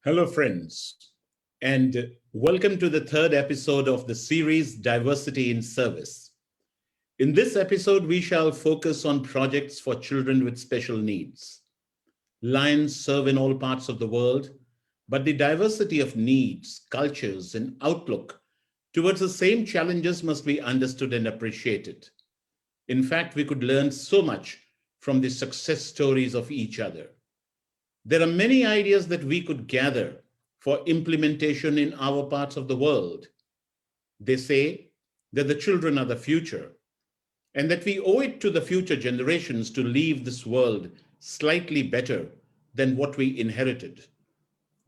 Hello, friends, and welcome to the third episode of the series Diversity in Service. In this episode, we shall focus on projects for children with special needs. Lions serve in all parts of the world, but the diversity of needs, cultures, and outlook towards the same challenges must be understood and appreciated. In fact, we could learn so much from the success stories of each other. There are many ideas that we could gather for implementation in our parts of the world. They say that the children are the future and that we owe it to the future generations to leave this world slightly better than what we inherited.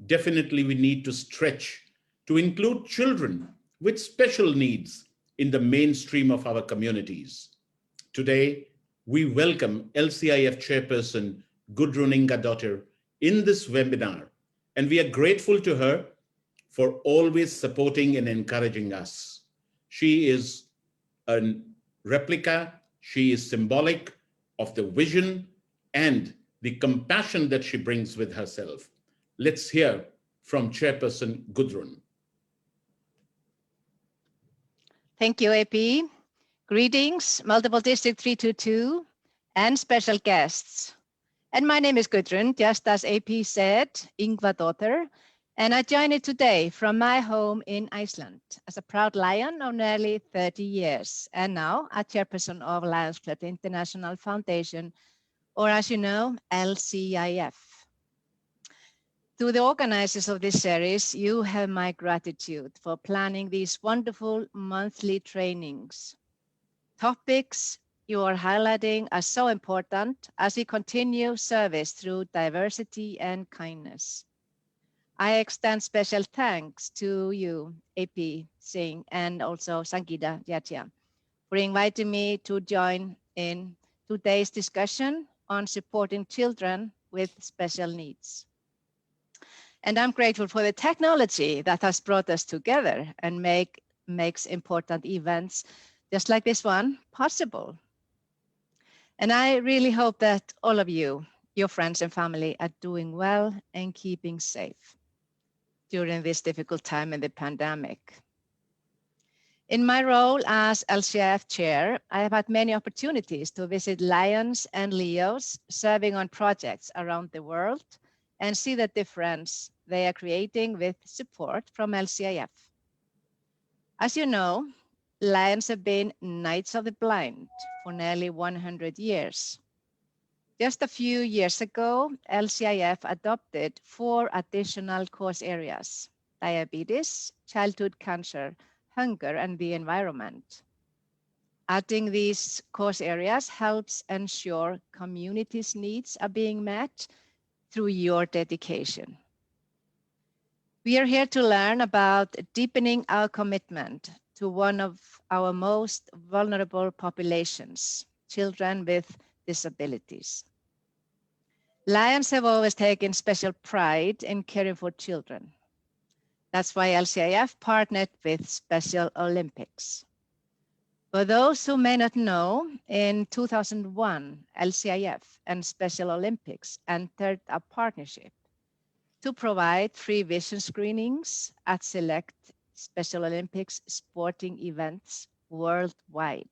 Definitely, we need to stretch to include children with special needs in the mainstream of our communities. Today, we welcome LCIF Chairperson Gudrun Ingadottir in this webinar, and we are grateful to her for always supporting and encouraging us. She is a replica, she is symbolic of the vision and the compassion that she brings with herself. Let's hear from Chairperson Gudrun. Thank you, AP. Greetings, Multiple District 322, and special guests. And my name is Gudrun, just as AP said, Ingvadottir, and I join you today from my home in Iceland as a proud Lion of nearly 30 years, and now a chairperson of Lions Club International Foundation, or as you know, LCIF. To the organizers of this series, you have my gratitude for planning these wonderful monthly trainings. Topics you are highlighting are so important as we continue service through diversity and kindness. I extend special thanks to you, AP Singh, and also Sangeeta Jatia, for inviting me to join in today's discussion on supporting children with special needs. And I'm grateful for the technology that has brought us together and makes important events just like this one possible. And I really hope that all of you, your friends and family, are doing well and keeping safe during this difficult time in the pandemic. In my role as LCIF chair, I have had many opportunities to visit Lions and Leos serving on projects around the world and see the difference they are creating with support from LCIF. As you know, Lions have been Knights of the Blind for nearly 100 years. Just a few years ago, LCIF adopted 4 additional course areas: diabetes, childhood cancer, hunger, and the environment. Adding these course areas helps ensure communities' needs are being met through your dedication. We are here to learn about deepening our commitment to one of our most vulnerable populations, children with disabilities. Lions have always taken special pride in caring for children. That's why LCIF partnered with Special Olympics. For those who may not know, in 2001, LCIF and Special Olympics entered a partnership to provide free vision screenings at select Special Olympics sporting events worldwide.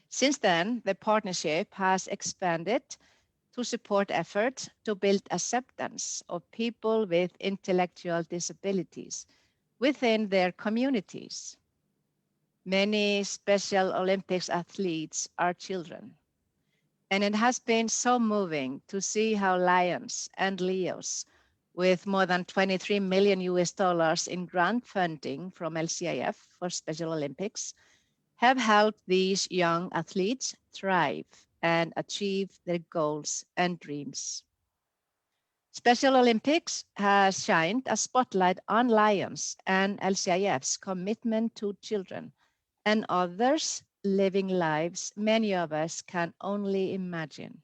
Since then, the partnership has expanded to support efforts to build acceptance of people with intellectual disabilities within their communities. Many Special Olympics athletes are children, and it has been so moving to see how Lions and Leos, with more than 23 million US in grant funding from LCIF for Special Olympics, have helped these young athletes thrive and achieve their goals and dreams. Special Olympics has shined a spotlight on Lions and LCIF's commitment to children and others living lives many of us can only imagine.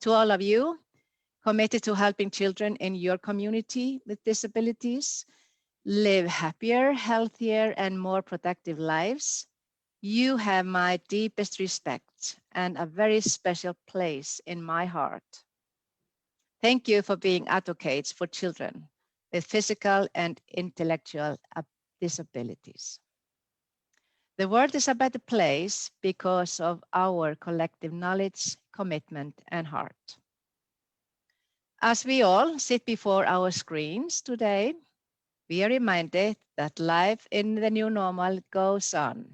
To all of you committed to helping children in your community with disabilities live happier, healthier, and more productive lives, you have my deepest respect and a very special place in my heart. Thank you for being advocates for children with physical and intellectual disabilities. The world is a better place because of our collective knowledge, commitment, and heart. As we all sit before our screens today, we are reminded that life in the new normal goes on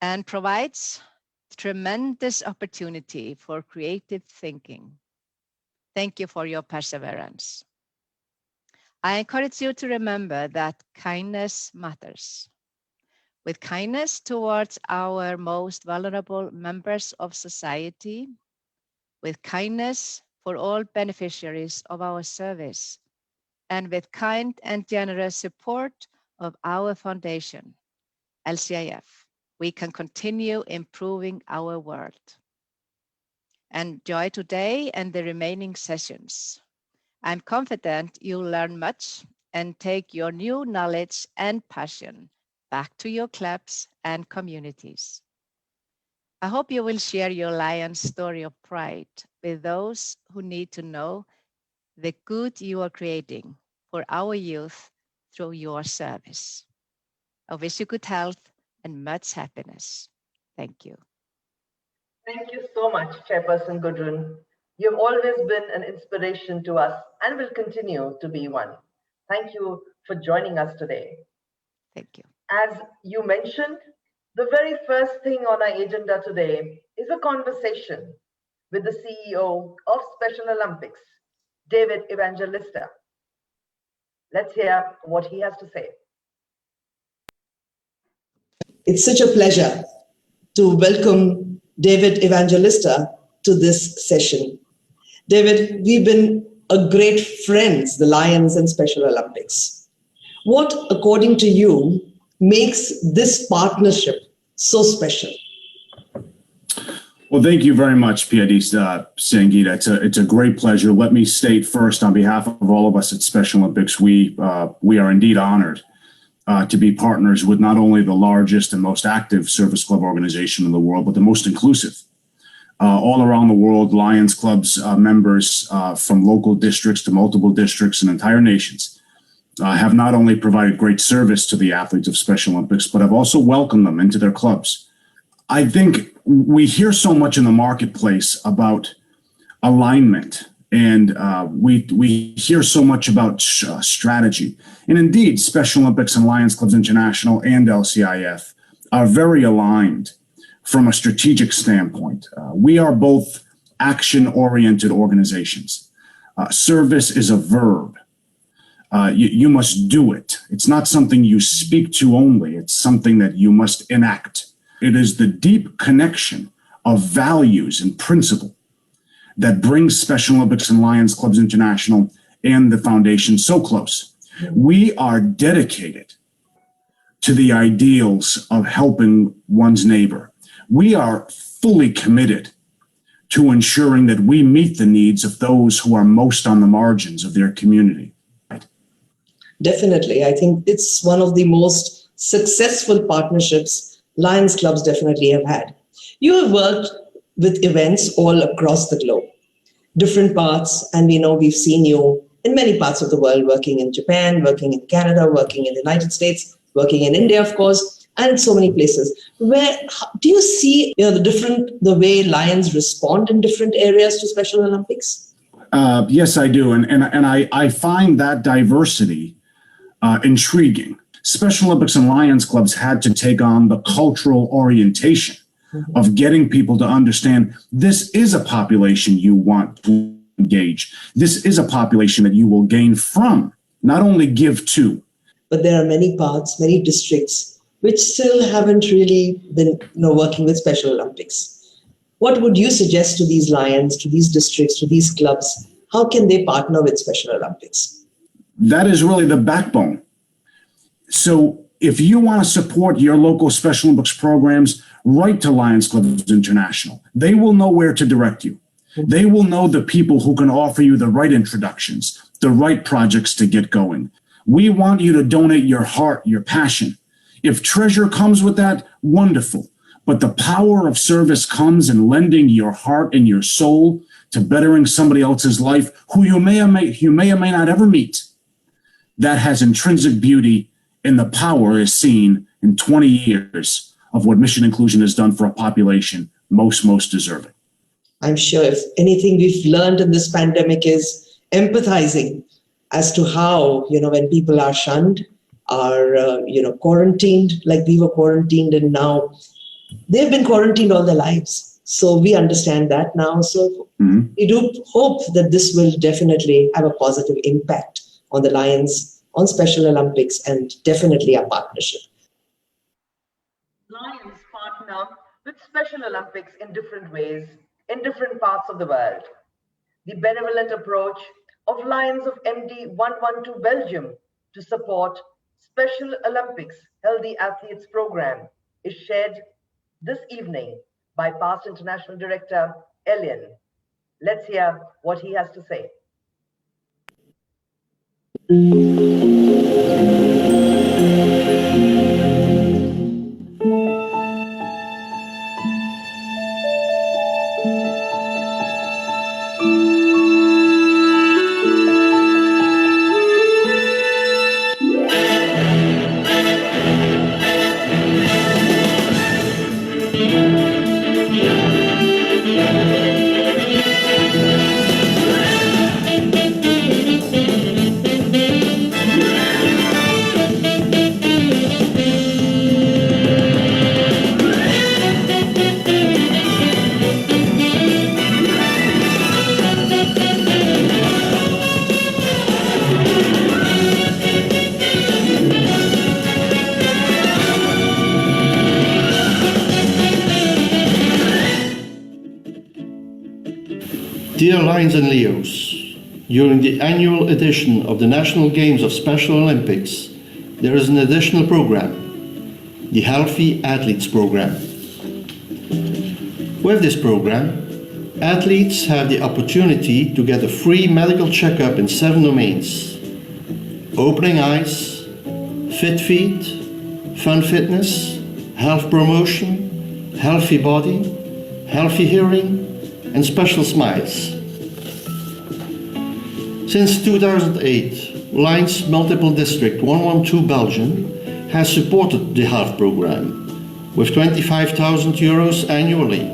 and provides tremendous opportunity for creative thinking. Thank you for your perseverance. I encourage you to remember that kindness matters. With kindness towards our most vulnerable members of society, with kindness for all beneficiaries of our service, and with kind and generous support of our foundation, LCIF, we can continue improving our world. Enjoy today and the remaining sessions. I'm confident you'll learn much and take your new knowledge and passion back to your clubs and communities. I hope you will share your Lions story of pride with those who need to know the good you are creating for our youth through your service. I wish you good health and much happiness. Thank you. Thank you so much, Chairperson Gudrun. You've always been an inspiration to us and will continue to be one. Thank you for joining us today. Thank you. As you mentioned, the very first thing on our agenda today is a conversation with the CEO of Special Olympics, David Evangelista. Let's hear what he has to say. It's such a pleasure to welcome David Evangelista to this session. David, we've been a great friends, the Lions and Special Olympics. What, according to you, makes this partnership so special? Well, thank you very much, Piadista Sangeeta. It's a great pleasure. Let me state first, on behalf of all of us at Special Olympics, we are indeed honored to be partners with not only the largest and most active service club organization in the world, but the most inclusive. All around the world, Lions Clubs members from local districts to multiple districts and entire nations have not only provided great service to the athletes of Special Olympics, but have also welcomed them into their clubs. I think we hear so much in the marketplace about alignment, and we hear so much about strategy. And indeed, Special Olympics and Lions Clubs International and LCIF are very aligned from a strategic standpoint. We are both action-oriented organizations. Service is a verb. You must do it. It's not something you speak to only. It's something that you must enact. It is the deep connection of values and principle that brings Special Olympics and Lions Clubs International and the foundation so close. We are dedicated to the ideals of helping one's neighbor. We are fully committed to ensuring that we meet the needs of those who are most on the margins of their community. Definitely. I think it's one of the most successful partnerships Lions Clubs definitely have had. You have worked with events all across the globe, different parts, and we know we've seen you in many parts of the world, working in Japan, working in Canada, working in the United States, working in India, of course, and so many places. Where do you see the way Lions respond in different areas to Special Olympics? Yes, I do. And I find that diversity intriguing. Special Olympics and Lions Clubs had to take on the cultural orientation of getting people to understand this is a population you want to engage. This is a population that you will gain from, not only give to. But there are many parts, many districts, which still haven't really been working with Special Olympics. What would you suggest to these Lions, to these districts, to these clubs? How can they partner with Special Olympics? That is really the backbone. So if you want to support your local Special Olympics programs, write to Lions Clubs International. They will know where to direct you. They will know the people who can offer you the right introductions, the right projects to get going. We want you to donate your heart, your passion. If treasure comes with that, wonderful. But the power of service comes in lending your heart and your soul to bettering somebody else's life who you may or may not ever meet, that has intrinsic beauty, and the power is seen in 20 years of what mission inclusion has done for a population most deserving. I'm sure if anything we've learned in this pandemic is empathizing as to how, when people are shunned, are, quarantined, like we were quarantined, and now they've been quarantined all their lives. So we understand that now. So we do hope that this will definitely have a positive impact on the Lions, on Special Olympics, and definitely our partnership. Lions partner with Special Olympics in different ways in different parts of the world. The benevolent approach of Lions of MD 112 Belgium to support Special Olympics Healthy Athletes Program is shared this evening by past International Director Elian. Let's hear what he has to say. Dear Lions and Leos, during the annual edition of the National Games of Special Olympics, there is an additional program, the Healthy Athletes Program. With this program, athletes have the opportunity to get a free medical checkup in 7 domains: opening eyes, fit feet, fun fitness, health promotion, healthy body, healthy hearing, and special smiles. Since 2008, Lions Multiple District 112 Belgium has supported the health program with €25,000 annually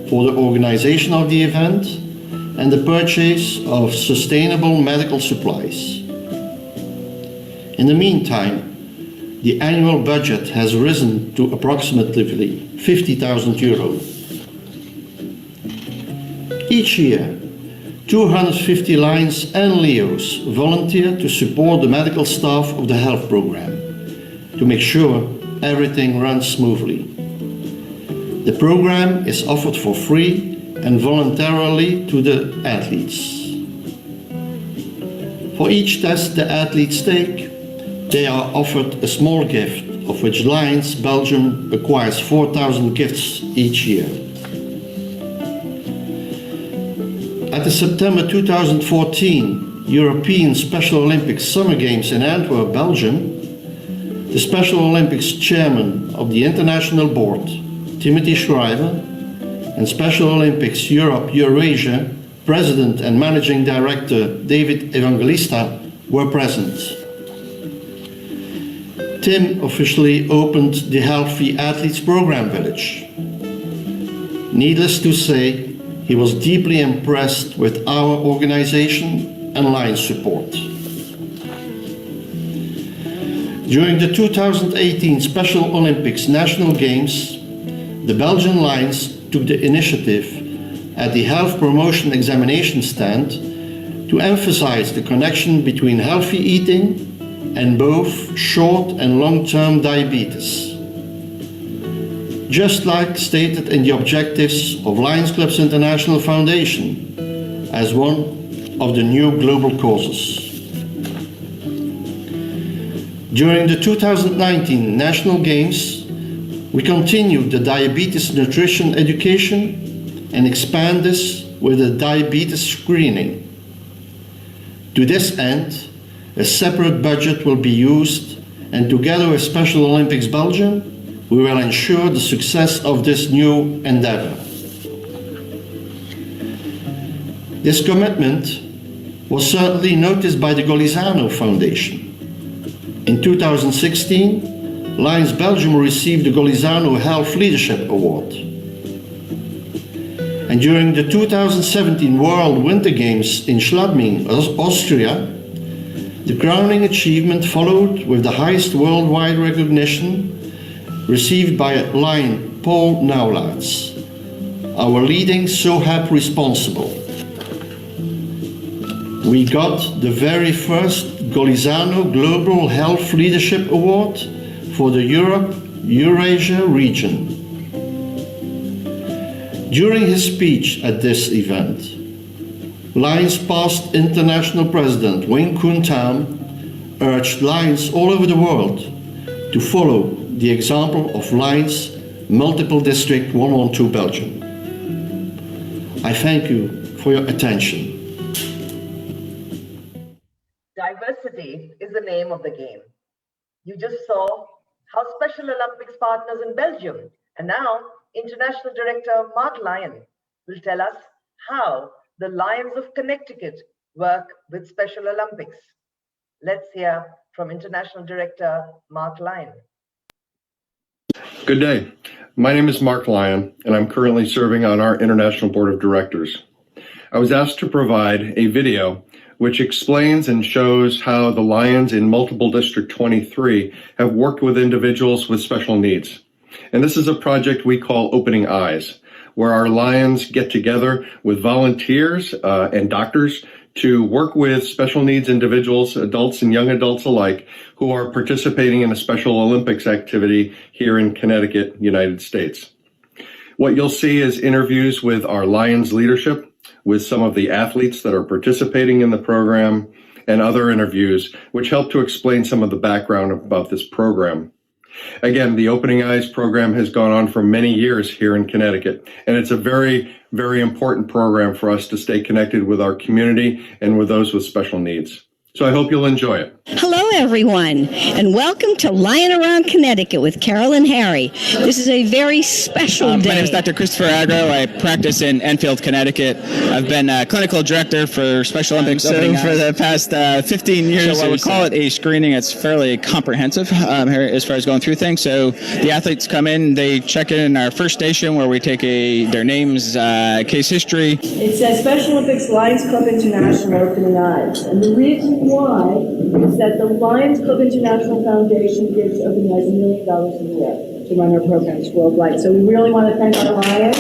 for the organization of the event and the purchase of sustainable medical supplies. In the meantime, the annual budget has risen to approximately €50,000. Each year, 250 Lions and Leos volunteer to support the medical staff of the health program to make sure everything runs smoothly. The program is offered for free and voluntarily to the athletes. For each test the athletes take, they are offered a small gift, of which Lions Belgium acquires 4,000 gifts each year. At the September 2014 European Special Olympics Summer Games in Antwerp, Belgium, the Special Olympics Chairman of the International Board, Timothy Schreiber, and Special Olympics Europe Eurasia President and Managing Director David Evangelista were present. Tim officially opened the Healthy Athletes Program Village. Needless to say, he was deeply impressed with our organization and Lions support. During the 2018 Special Olympics National Games, the Belgian Lions took the initiative at the Health Promotion Examination stand to emphasize the connection between healthy eating and both short and long-term diabetes. Just like stated in the objectives of Lions Clubs International Foundation as one of the new global causes. During the 2019 National Games, we continued the diabetes nutrition education and expand this with a diabetes screening. To this end, a separate budget will be used, and together with Special Olympics Belgium, we will ensure the success of this new endeavor. This commitment was certainly noticed by the Golisano Foundation. In 2016, Lions Belgium received the Golisano Health Leadership Award. And during the 2017 World Winter Games in Schladming, Austria, the crowning achievement followed with the highest worldwide recognition received by Lion Paul Naulaerts, our leading SOHAP responsible. We got the very first Golisano Global Health Leadership Award for the Europe-Eurasia region. During his speech at this event, Lions past international president Wing Kun Tam urged Lions all over the world to follow the example of Lions Multiple District 112 Belgium. I thank you for your attention. Diversity is the name of the game. You just saw how Special Olympics partners in Belgium, and now International Director Mark Lyon will tell us how the Lions of Connecticut work with Special Olympics. Let's hear from International Director Mark Lyon. Good day. My name is Mark Lyon, and I'm currently serving on our International Board of Directors. I was asked to provide a video which explains and shows how the Lions in Multiple District 23 have worked with individuals with special needs. And this is a project we call Opening Eyes, where our Lions get together with volunteers and doctors to work with special needs individuals, adults and young adults alike, who are participating in a Special Olympics activity here in Connecticut, United States. What you'll see is interviews with our Lions leadership, with some of the athletes that are participating in the program, and other interviews which help to explain some of the background about this program. Again, the Opening Eyes program has gone on for many years here in Connecticut, and it's a very, very important program for us to stay connected with our community and with those with special needs. So I hope you'll enjoy it. Hello, everyone, and welcome to Lion Around Connecticut with Carol and Harry. This is a very special day. My name is Dr. Christopher Agro. I practice in Enfield, Connecticut. I've been clinical director for Special Olympics for the past 15 years. So I would call it a screening. It's fairly comprehensive as far as going through things. So the athletes come in, they check in our first station where we take their names, case history. It says Special Olympics Lions Club International Opening Eyes. And the reason why is that the Lions Club International Foundation gives Opening Eyes $1 million a year to run our programs worldwide. So we really want to thank our Lions.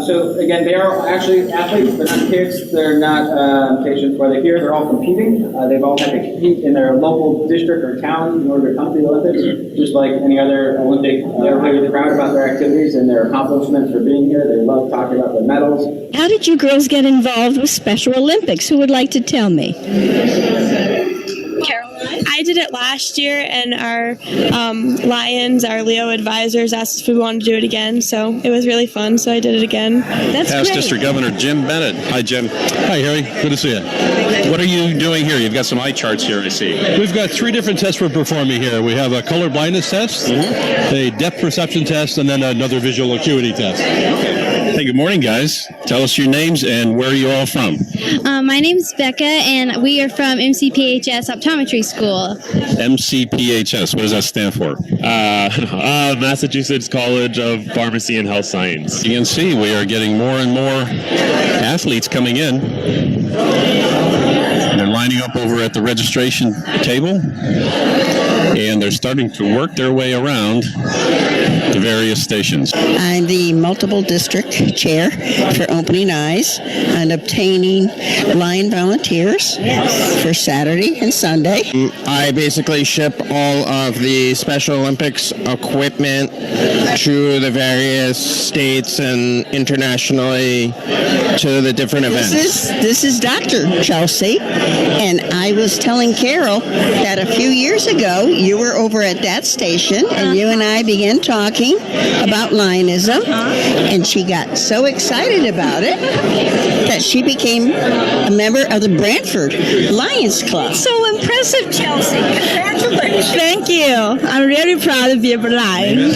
So again, they are actually athletes. They're not kids. They're not patients. While they're here, they're all competing. They've all had to compete in their local district or town in order to come to the Olympics, just like any other Olympic. They're really proud about their activities and their accomplishments for being here. They love talking about their medals. How did you girls get involved with Special Olympics? Who would like to tell me? I did it last year, and our Lions, our Leo advisors, asked if we wanted to do it again. So it was really fun. So I did it again. That's Past great. District Governor Jim Bennett. Hi, Jim. Hi, Harry. Good to see you. What are you doing here? You've got some eye charts here, I see. We've got 3 different tests we're performing here. We have a color blindness test, a depth perception test, and then another visual acuity test. Hey, good morning, guys. Tell us your names and where are you all from? My name's Becca, and we are from MCPHS Optometry School. MCPHS, what does that stand for? Massachusetts College of Pharmacy and Health Science. You can see we are getting more and more athletes coming in. And they're lining up over at the registration table, and they're starting to work their way around the various stations. I'm the multiple district chair for Opening Eyes and obtaining Lion volunteers for Saturday and Sunday. I basically ship all of the Special Olympics equipment to the various states and internationally to the different events. This is Dr. Chelsea, and I was telling Carol that a few years ago you were over at that station and you and I began talking about Lionism, and she got so excited about it that she became a member of the Brantford Lions Club. So impressive, Chelsea. Congratulations. Thank you. I'm really proud of you, Brian.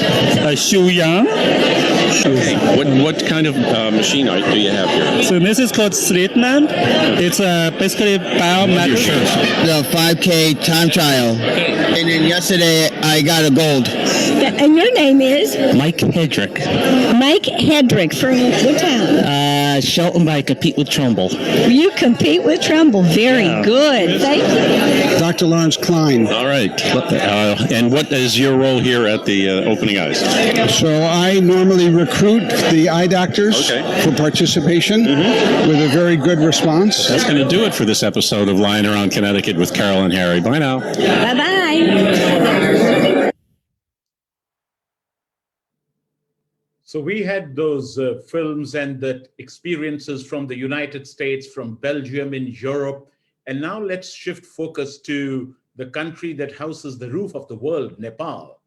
Xu Yang. Okay. What kind of machine do you have here? So this is called Streetman. It's basically biometric. The 5K time trial. And then yesterday I got a gold. And your name is? Mike Hedrick. Mike Hedrick. From what town? Shelton, I compete with Trumbull. You compete with Trumbull. Very good. Thank you. Dr. Lawrence Klein. All right. And what is your role here at the Opening Eyes? So I normally recruit the eye doctors for participation with a very good response. That's going to do it for this episode of Lying Around Connecticut with Carol and Harry. Bye now. Bye-bye. So we had those films and the experiences from the United States, from Belgium, in Europe. And now let's shift focus to the country that houses the roof of the world, Nepal.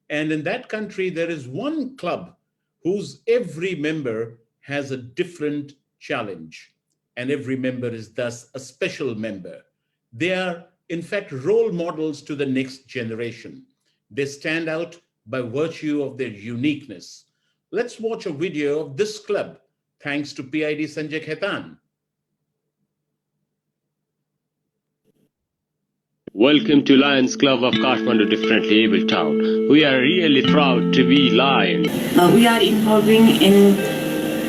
And in that country, there is one club whose every member has a different challenge. And every member is thus a special member. They are, in fact, role models to the next generation. They stand out by virtue of their uniqueness. Let's watch a video of this club, thanks to PID Sanjay Khaitan. Welcome to Lions Club of Kathmandu Differently Able Town. We are really proud to be Lion. We are involving in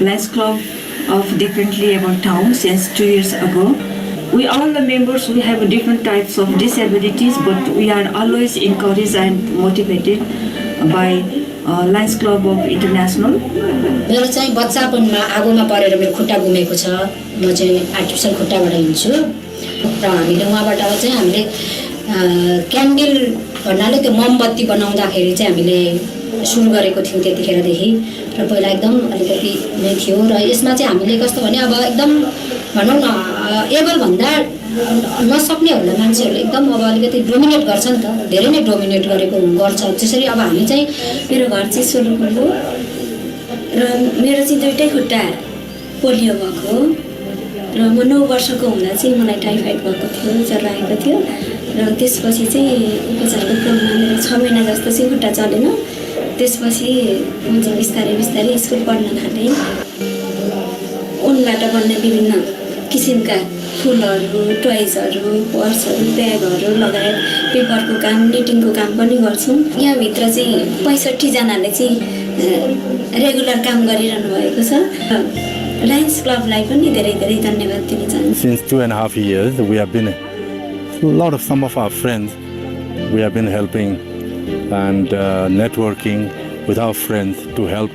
Lions Club of Differently Able Town since 2 years ago. We all the members, we have different types of disabilities, but we are always encouraged and motivated by Lions Club of International. मेरो चाहिँ बच्चापनमा आगोमा परेर मेरो खुट्टा गुमेको छ। म चाहिँ artificial खुट्टाबाट हिँड्छु र हामीले उहाँबाट चाहिँ हामीले क्यान्डल भन्नाले त्यो मोमबत्ती बनाउँदाखेरि चाहिँ हामीले सुरु गरेको थियौं त्यतिखेरदेखि र पहिला एकदम अलिकति नै थियो र यसमा चाहिँ हामीले कस्तो भने अब एकदम भनौं न एबल भन्दा नसक्नेहरूलाई मान्छेहरूले एकदम अब अलिकति डोमिनेट गर्छ नि त धेरै नै डोमिनेट गरेको गर्छ जसरी अब हामी चाहिँ मेरो घर चाहिँ सोलुखुम्बु र मेरो चाहिँ दुईटै खुट्टा पोलियो भएको र म 9 वर्षको हुँदा चाहिँ मलाई टाइफाइड भएको थियो ज्वरो आएको थियो र त्यसपछि चाहिँ उपचारको क्रममा मेरो 6 महिना जस्तो चाहिँ खुट्टा चलेन त्यसपछि म चाहिँ बिस्तारै बिस्तारै स्कुल पढ्न थालेँ उनबाट बन्ने विभिन्न किसिमका फुलहरू टोयजहरू पर्सहरू ब्यागहरू लगायत पेपरको काम निटिङको काम पनि गर्छौं यहाँ भित्र चाहिँ 65 जनाले चाहिँ रेगुलर काम गरिरहनु भएको छ लायन्स क्लबलाई पनि धेरै धेरै धन्यवाद दिन चाहन्छु Since 2.5 years we have been some of our friends we have been helping and networking with our friends to help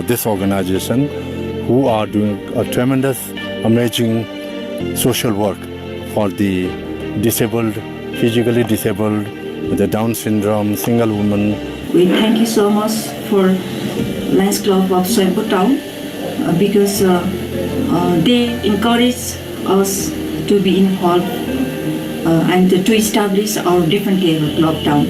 this organization who are doing a tremendous amazing social work for the disabled, physically disabled, with the Down syndrome, single woman. We thank you so much for Lions Club of Soimpu Town because they encourage us to be involved and to establish our differently able club town.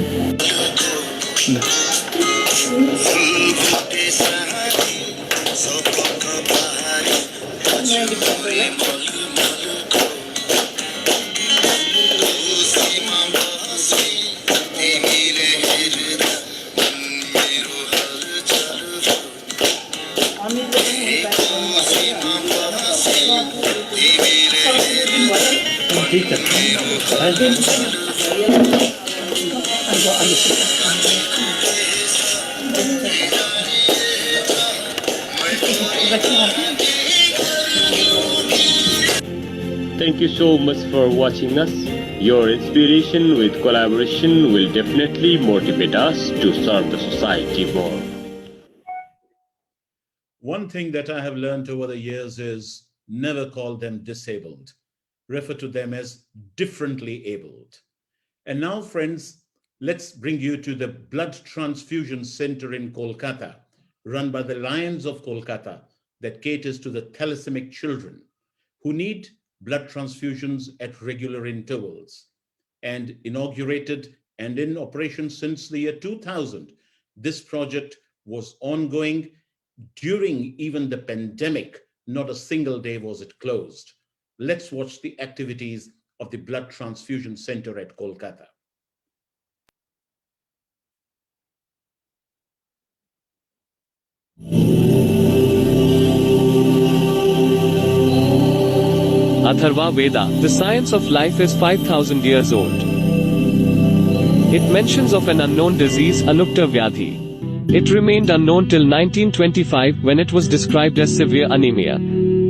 Thank you so much for watching us. Your inspiration with collaboration will definitely motivate us to serve the society more. One thing that I have learned over the years is never call them disabled. Refer to them as differently abled. And now, friends, let's bring you to the Blood Transfusion Center in Kolkata, run by the Lions of Kolkata, that caters to the thalassaemic children who need blood transfusions at regular intervals. And inaugurated and in operation since the year 2000, this project was ongoing during even the pandemic. Not a single day was it closed. Let's watch the activities of the Blood Transfusion Center at Kolkata. Atharva Veda, the science of life, is 5,000 years old. It mentions of an unknown disease, Anukta Vyadhi. It remained unknown till 1925 when it was described as severe anemia.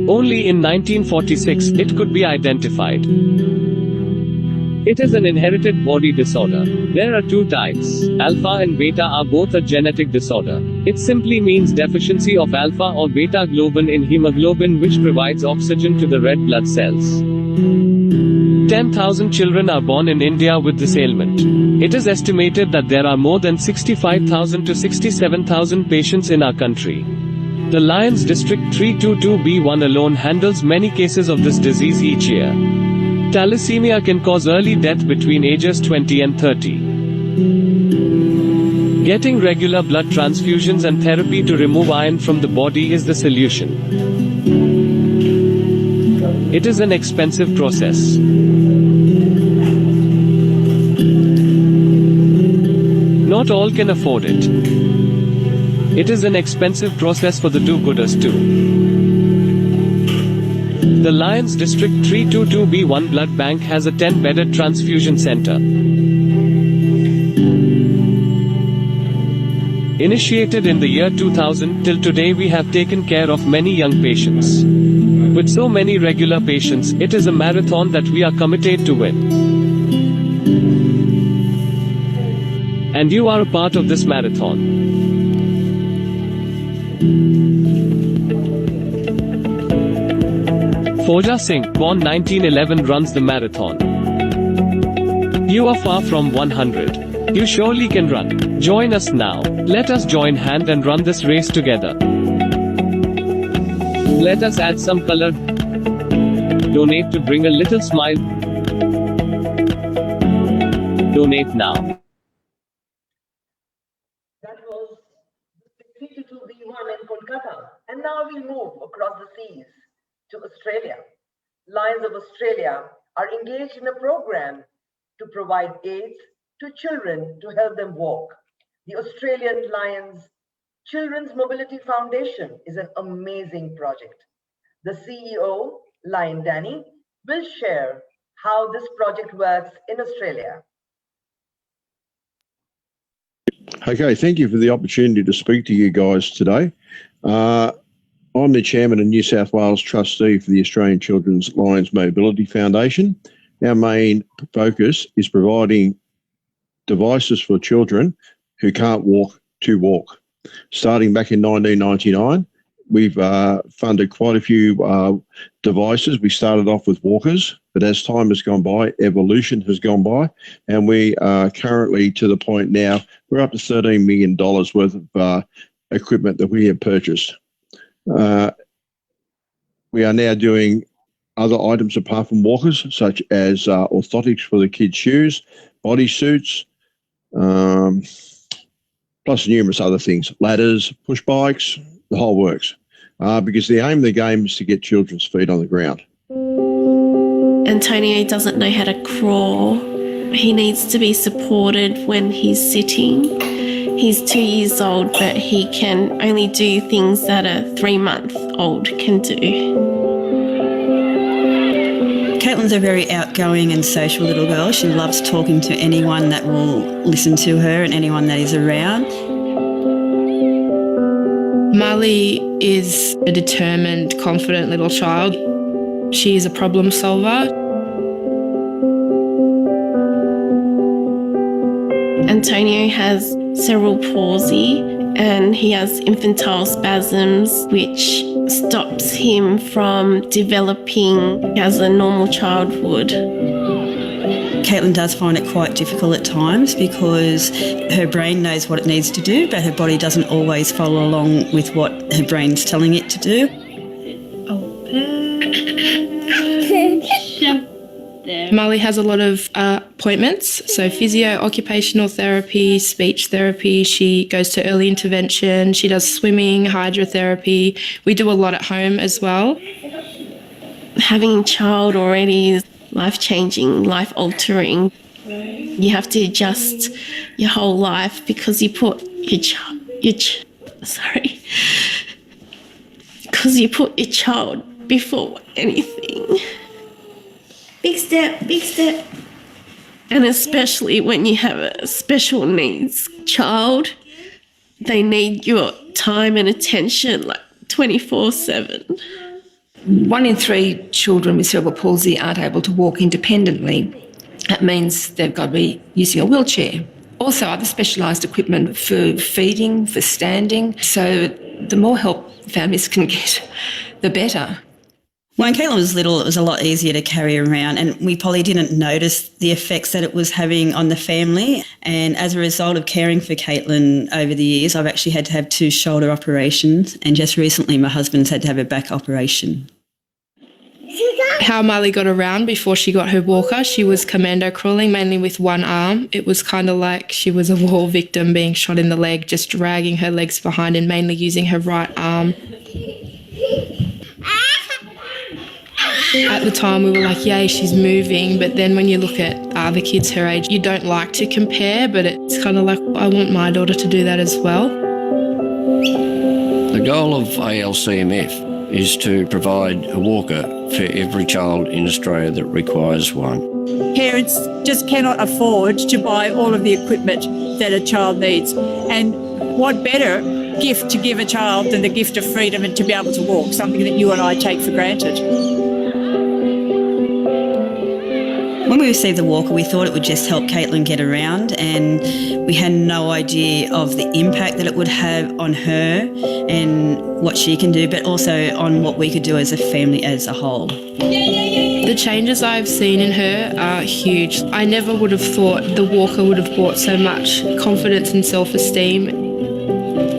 Only in 1946 it could be identified. It is an inherited body disorder. There are two types. Alpha and beta are both a genetic disorder. It simply means deficiency of alpha or beta globin in hemoglobin, which provides oxygen to the red blood cells. 10,000 children are born in India with this ailment. It is estimated that there are more than 65,000 to 67,000 patients in our country. The Lions District 322B1 alone handles many cases of this disease each year. Thalassemia can cause early death between ages 20 and 30. Getting regular blood transfusions and therapy to remove iron from the body is the solution. It is an expensive process. Not all can afford it. It is an expensive process for the do-gooders too. The Lions District 322B1 Blood Bank has a 10-bedded transfusion center. Initiated in the year 2000, till today we have taken care of many young patients. With so many regular patients, it is a marathon that we are committed to win. And you are a part of this marathon. Fauja Singh, born 1911, runs the marathon. You are far from 100. You surely can run. Join us now. Let us join hand and run this race together. Let us add some color. Donate to bring a little smile. Donate now. That was 322B1 in Kolkata. And now we move across the seas to Australia. Lions of Australia are engaged in a program to provide aids to children to help them walk. The Australian Lions Children's Mobility Foundation is an amazing project. The CEO, Lion Danny, will share how this project works in Australia. Okay, thank you for the opportunity to speak to you guys today. I'm the Chairman and New South Wales Trustee for the Australian Children's Lions Mobility Foundation. Our main focus is providing devices for children who can't walk to walk. Starting back in 1999, we've funded quite a few devices. We started off with walkers, but as time has gone by, evolution has gone by, and we are currently to the point now, we're up to $13 million worth of equipment that we have purchased. We are now doing other items apart from walkers, such as orthotics for the kids' shoes, body suits, plus numerous other things, ladders, push bikes, the whole works. Because the aim of the game is to get children's feet on the ground. Antonio doesn't know how to crawl. He needs to be supported when he's sitting. He's 2 years old, but he can only do things that a 3-month-old can do. Caitlin's a very outgoing and social little girl. She loves talking to anyone that will listen to her and anyone that is around. Marley is a determined, confident little child. She is a problem solver. Antonio has cerebral palsy and he has infantile spasms, which stops him from developing as a normal child would. Caitlin does find it quite difficult at times because her brain knows what it needs to do, but her body doesn't always follow along with what her brain's telling it to do. Marley has a lot of appointments, so physio, occupational therapy, speech therapy. She goes to early intervention. She does swimming, hydrotherapy. We do a lot at home as well. Having a child already life-changing, life-altering. You have to adjust your whole life because you put because you put your child before anything. Big step, big step. And especially when you have a special needs child, they need your time and attention like 24/7. 1 in 3 children with cerebral palsy aren't able to walk independently. That means they've got to be using a wheelchair. Also, other specialised equipment for feeding, for standing. So the more help families can get, the better. When Caitlin was little, it was a lot easier to carry around, and we probably didn't notice the effects that it was having on the family. And as a result of caring for Caitlin over the years, I've actually had to have 2 shoulder operations, and just recently my husband's had to have a back operation. How Marley got around before she got her walker, she was commando crawling mainly with one arm. It was kind of like she was a war victim being shot in the leg, just dragging her legs behind and mainly using her right arm. At the time we were like, yay, she's moving, but then when you look at other kids her age, you don't like to compare, but it's kind of like, I want my daughter to do that as well. The goal of ALCMF is to provide a walker for every child in Australia that requires one. Parents just cannot afford to buy all of the equipment that a child needs. And what better gift to give a child than the gift of freedom and to be able to walk, something that you and I take for granted. When we received the walker, we thought it would just help Caitlin get around, and we had no idea of the impact that it would have on her and what she can do, but also on what we could do as a family as a whole. The changes I've seen in her are huge. I never would have thought the walker would have brought so much confidence and self-esteem.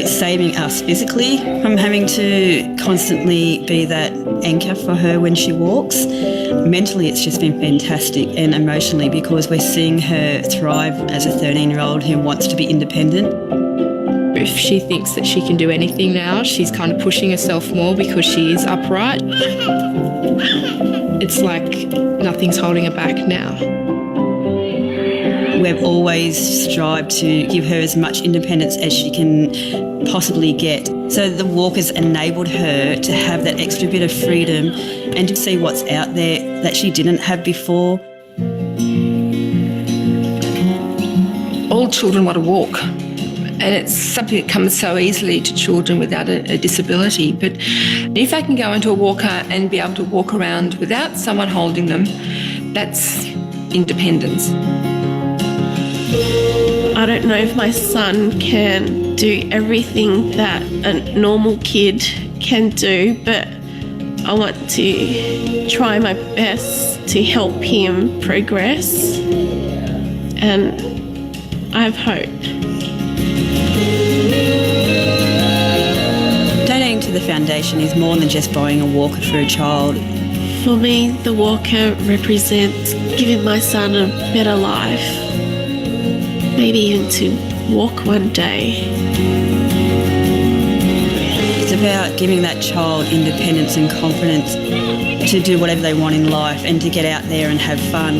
It's saving us physically from having to constantly be that anchor for her when she walks. Mentally, it's just been fantastic, and emotionally, because we're seeing her thrive as a 13-year-old who wants to be independent. If she thinks that she can do anything now, she's kind of pushing herself more because she is upright. It's like nothing's holding her back now. We've always strived to give her as much independence as she can possibly get. So the walker's enabled her to have that extra bit of freedom and to see what's out there that she didn't have before. All children want to walk, and it's something that comes so easily to children without a disability. But if they can go into a walker and be able to walk around without someone holding them, that's independence. I don't know if my son can do everything that a normal kid can do, but I want to try my best to help him progress, and I have hope. Donating to the foundation is more than just buying a walker for a child. For me, the walker represents giving my son a better life. Maybe even to walk one day. It's about giving that child independence and confidence to do whatever they want in life and to get out there and have fun.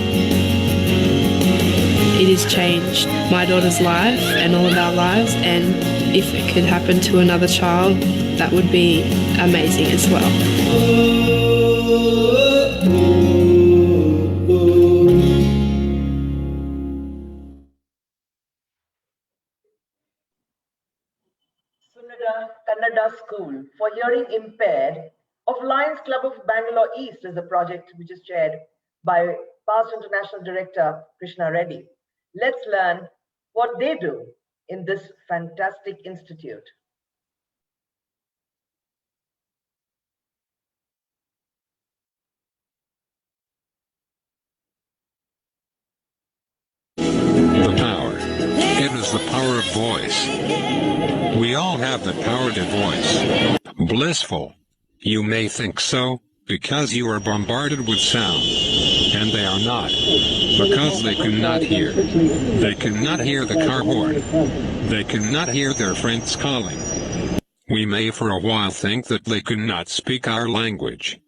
It has changed my daughter's life and all of our lives, and if it could happen to another child, that would be amazing as well. Kannada School for Hearing Impaired of Lions Club of Bangalore East is a project which is chaired by past International Director Krishna Reddy. Let's learn what they do in this fantastic institute. The power. It is the power of voice. We all have the power to voice. Blissful. You may think so, because you are bombarded with sound. And they are not. Because they cannot hear. They cannot hear the car horn. They cannot hear their friends calling. We may for a while think that they cannot speak our language.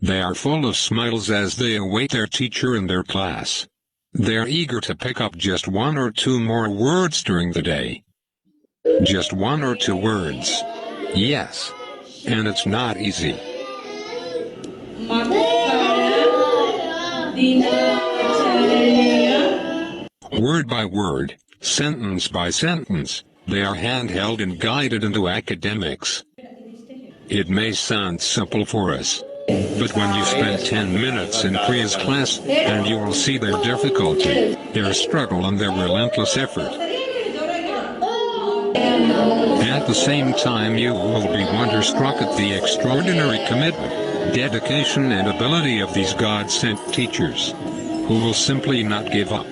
They are full of smiles as they await their teacher in their class. They're eager to pick up just one or two more words during the day. Just one or two words. Yes. And it's not easy. Word by word, sentence by sentence, they are handheld and guided into academics. It may sound simple for us, but when you spend 10 minutes in Priya's class, and you will see their difficulty, their struggle and their relentless effort. At the same time, you will be wonderstruck at the extraordinary commitment, dedication and ability of these God-sent teachers, who will simply not give up.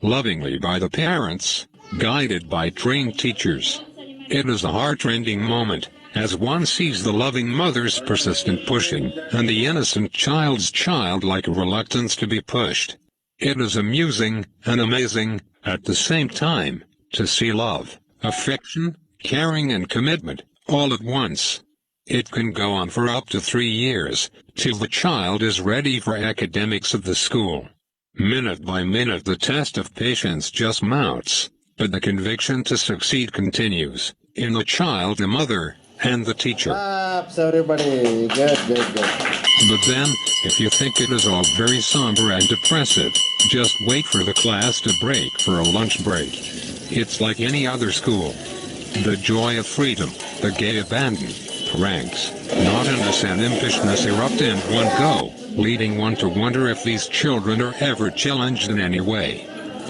Lovingly by the parents, guided by trained teachers. It is a heart-rending moment, as one sees the loving mother's persistent pushing, and the innocent child's childlike reluctance to be pushed. It is amusing and amazing, at the same time, to see love, affection, caring and commitment, all at once. It can go on for up to 3 years, till the child is ready for academics of the school. Minute by minute the test of patience just mounts, but the conviction to succeed continues, in the child, the mother, and the teacher. So everybody, good. But then, if you think it is all very somber and depressive, just wait for the class to break for a lunch break. It's like any other school. The joy of freedom, the gay abandon, ranks, naughtiness and impishness erupt in one go, leading one to wonder if these children are ever challenged in any way.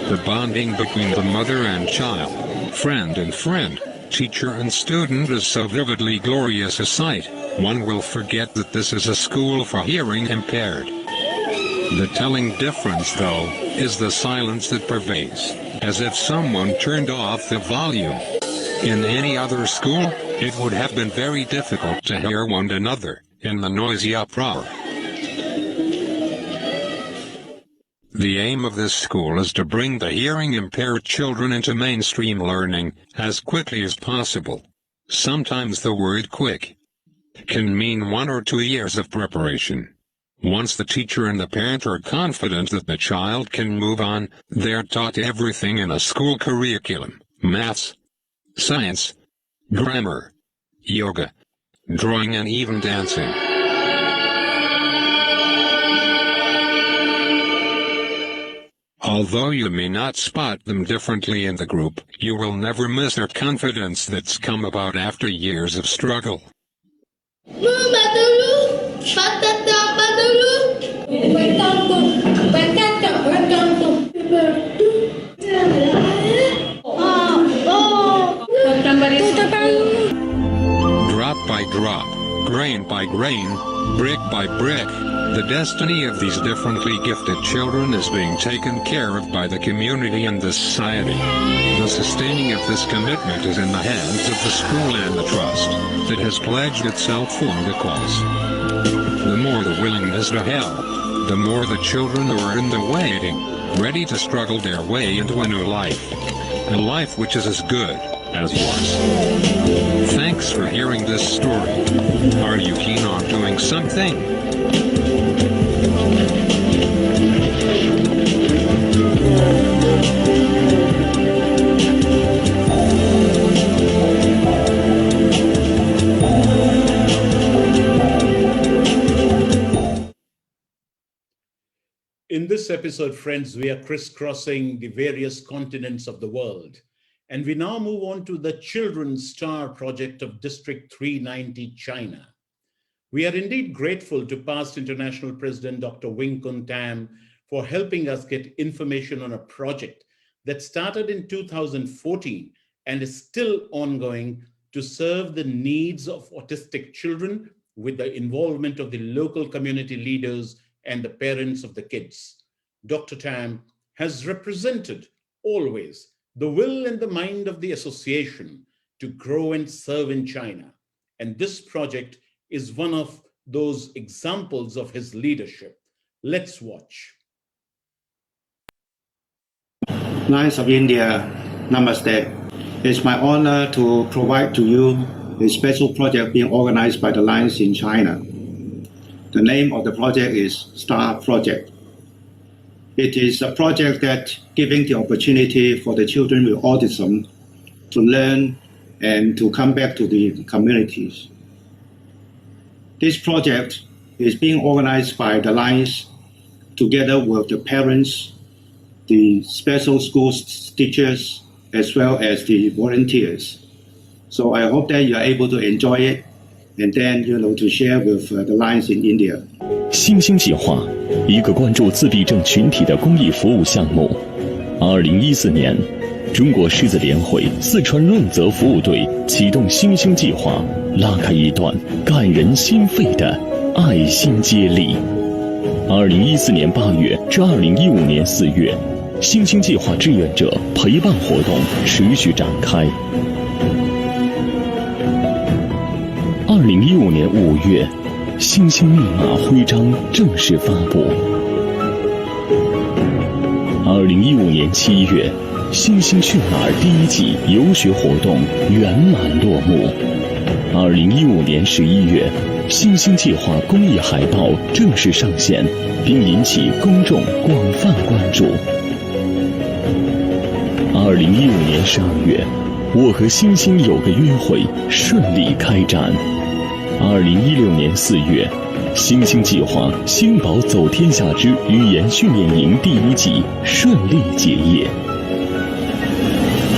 The bonding between the mother and child, friend and friend, teacher and student is so vividly glorious a sight, one will forget that this is a school for hearing impaired. The telling difference, though, is the silence that pervades, as if someone turned off the volume. In any other school, it would have been very difficult to hear one another, in the noisy uproar. The aim of this school is to bring the hearing-impaired children into mainstream learning as quickly as possible. Sometimes the word quick can mean 1 or 2 years of preparation. Once the teacher and the parent are confident that the child can move on, they're taught everything in a school curriculum: maths, science, grammar, yoga, drawing and even dancing. Although you may not spot them differently in the group, you will never miss their confidence that's come about after years of struggle. Drop by drop, grain by grain, brick by brick, the destiny of these differently gifted children is being taken care of by the community and the society. The sustaining of this commitment is in the hands of the school and the trust that has pledged itself for the cause. The more the willingness to help, the more the children who are in the waiting, ready to struggle their way into a new life. A life which is as good as yours. Thanks for hearing this story. Are you keen on doing something? In this episode, friends, we are crisscrossing the various continents of the world. And we now move on to the Children's Star project of District 390, China. We are indeed grateful to past International President Dr. Wing Kun Tam for helping us get information on a project that started in 2014 and is still ongoing to serve the needs of autistic children with the involvement of the local community leaders and the parents of the kids. Dr. Tam has represented always the will and the mind of the association to grow and serve in China. And this project is one of those examples of his leadership. Let's watch. Lions of India, Namaste. It's my honor to provide to you a special project being organized by the Lions in China. The name of the project is STAR Project. It is a project that giving the opportunity for the children with autism to learn and to come back to the communities. This project is being organized by the Lions together with the parents, the special school teachers, as well as the volunteers. So I hope that you are able to enjoy it and then, to share with the Lions in India. 星星计划，一个关注自闭症群体的公益服务项目。2014年，中国狮子联会四川润泽服务队启动星星计划，拉开一段感人心肺的爱心接力。2014年8月至2015年4月，星星计划志愿者陪伴活动持续展开。2015年5月，星星密码徽章正式发布。2015年7月，星星去哪儿第1季游学活动圆满落幕。2015年11月，星星计划公益海报正式上线，并引起公众广泛关注。2015年12月，我和星星有个约会顺利开展。2016年4月，星星计划星宝走天下之语言训练营第1季顺利结业。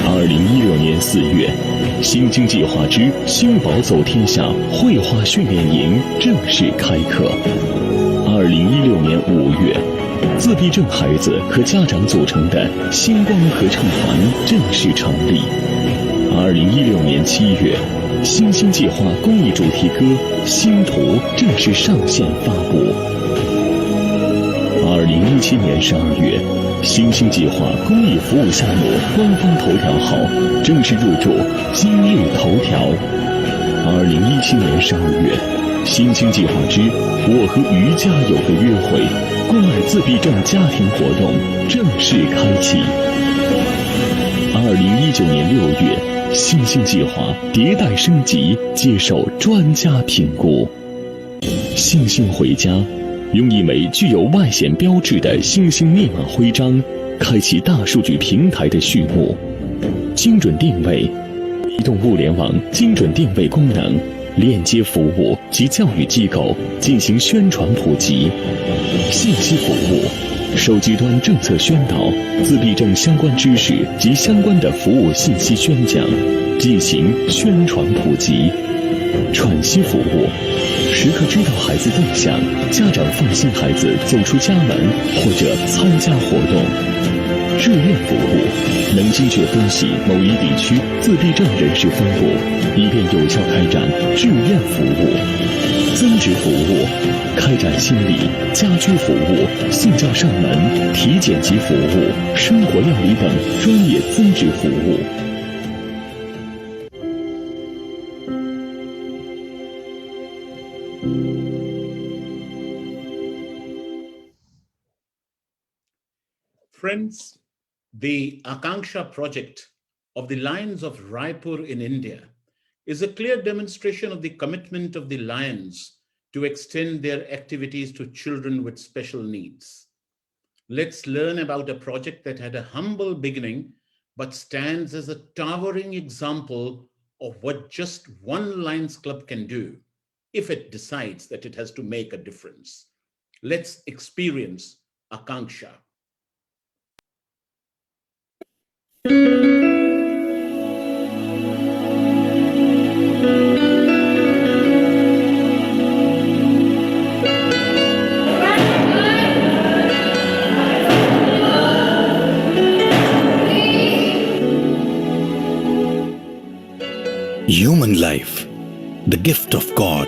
2016年4月，星星计划之星宝走天下绘画训练营正式开课。2016年5月，自闭症孩子和家长组成的星光合唱团正式成立。2016年7月，星星计划公益主题歌《星图》正式上线发布。2017年12月，星星计划公益服务项目官方头条号正式入驻今日头条。2017年12月，星星计划之我和瑜伽有个约会关爱自闭症家庭活动正式开启。2019年6月，星星计划迭代升级，接受专家评估。星星回家用一枚具有外显标志的星星密码徽章开启大数据平台的序幕，精准定位、移动物联网精准定位功能，链接服务及教育机构进行宣传普及，信息服务、手机端政策宣导、自闭症相关知识及相关的服务信息宣讲，进行宣传普及，喘息服务。时刻知道孩子动向，家长放心孩子走出家门或者参加活动。志愿服务能精确分析某一地区自闭症人士分布，以便有效开展志愿服务。增值服务开展心理、家居服务、送教上门、体检及服务、生活料理等专业增值服务。Friends, the Akanksha project of the Lions of Raipur in India is a clear demonstration of the commitment of the Lions to extend their activities to children with special needs. Let's learn about a project that had a humble beginning, but stands as a towering example of what just one Lions Club can do if it decides that it has to make a difference. Let's experience Akanksha. Human life, the gift of God,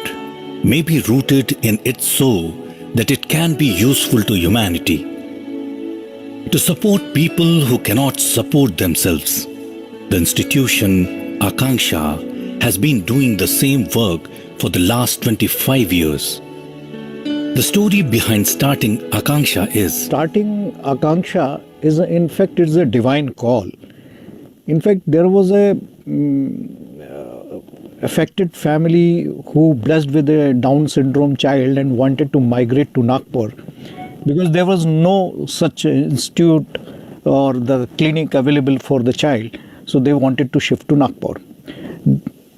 may be rooted in it so that it can be useful to humanity, to support people who cannot support themselves. The institution Akanksha has been doing the same work for the last 25 years. The story behind starting Akanksha is... Starting Akanksha is, in fact, it's a divine call. In fact, there was a affected family who blessed with a Down syndrome child and wanted to migrate to Nagpur because there was no such institute or the clinic available for the child. So they wanted to shift to Nagpur.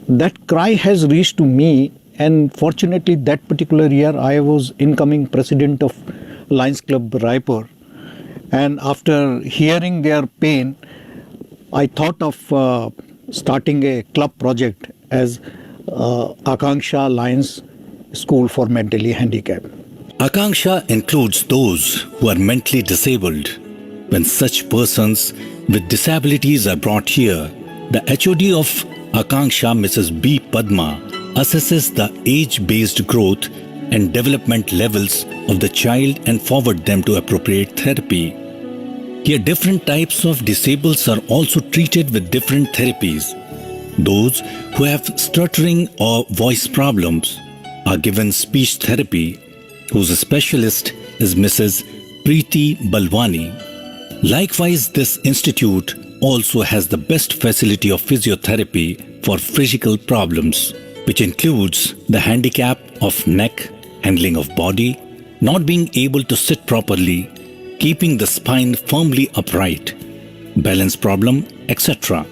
That cry has reached to me, and fortunately that particular year I was incoming president of Lions Club Raipur. And after hearing their pain, I thought of starting a club project as Akanksha Lions School for Mentally Handicapped. Akanksha includes those who are mentally disabled. When such persons with disabilities are brought here, the HOD of Akanksha, Mrs. B. Padma, assesses the age-based growth and development levels of the child and forward them to appropriate therapy. Here, different types of disableds are also treated with different therapies. Those who have stuttering or voice problems are given speech therapy, whose specialist is Mrs. Preeti Balwani. Likewise, this institute also has the best facility of physiotherapy for physical problems, which includes the handicap of neck, handling of body, not being able to sit properly, keeping the spine firmly upright, balance problem, etc.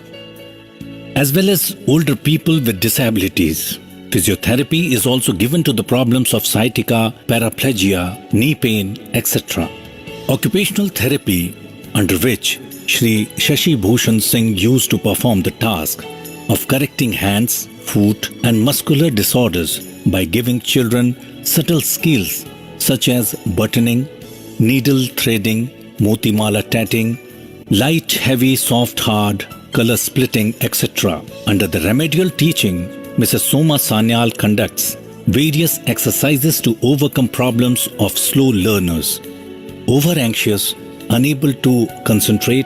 As well as older people with disabilities. Physiotherapy is also given to the problems of sciatica, paraplegia, knee pain, etc. Occupational therapy, under which Shri Shashi Bhushan Singh used to perform the task of correcting hands, foot and muscular disorders by giving children subtle skills such as buttoning, needle threading, motimala tatting, light, heavy, soft, hard, color splitting, etc. Under the remedial teaching, Mrs. Soma Sanyal conducts various exercises to overcome problems of slow learners, over-anxious, unable to concentrate,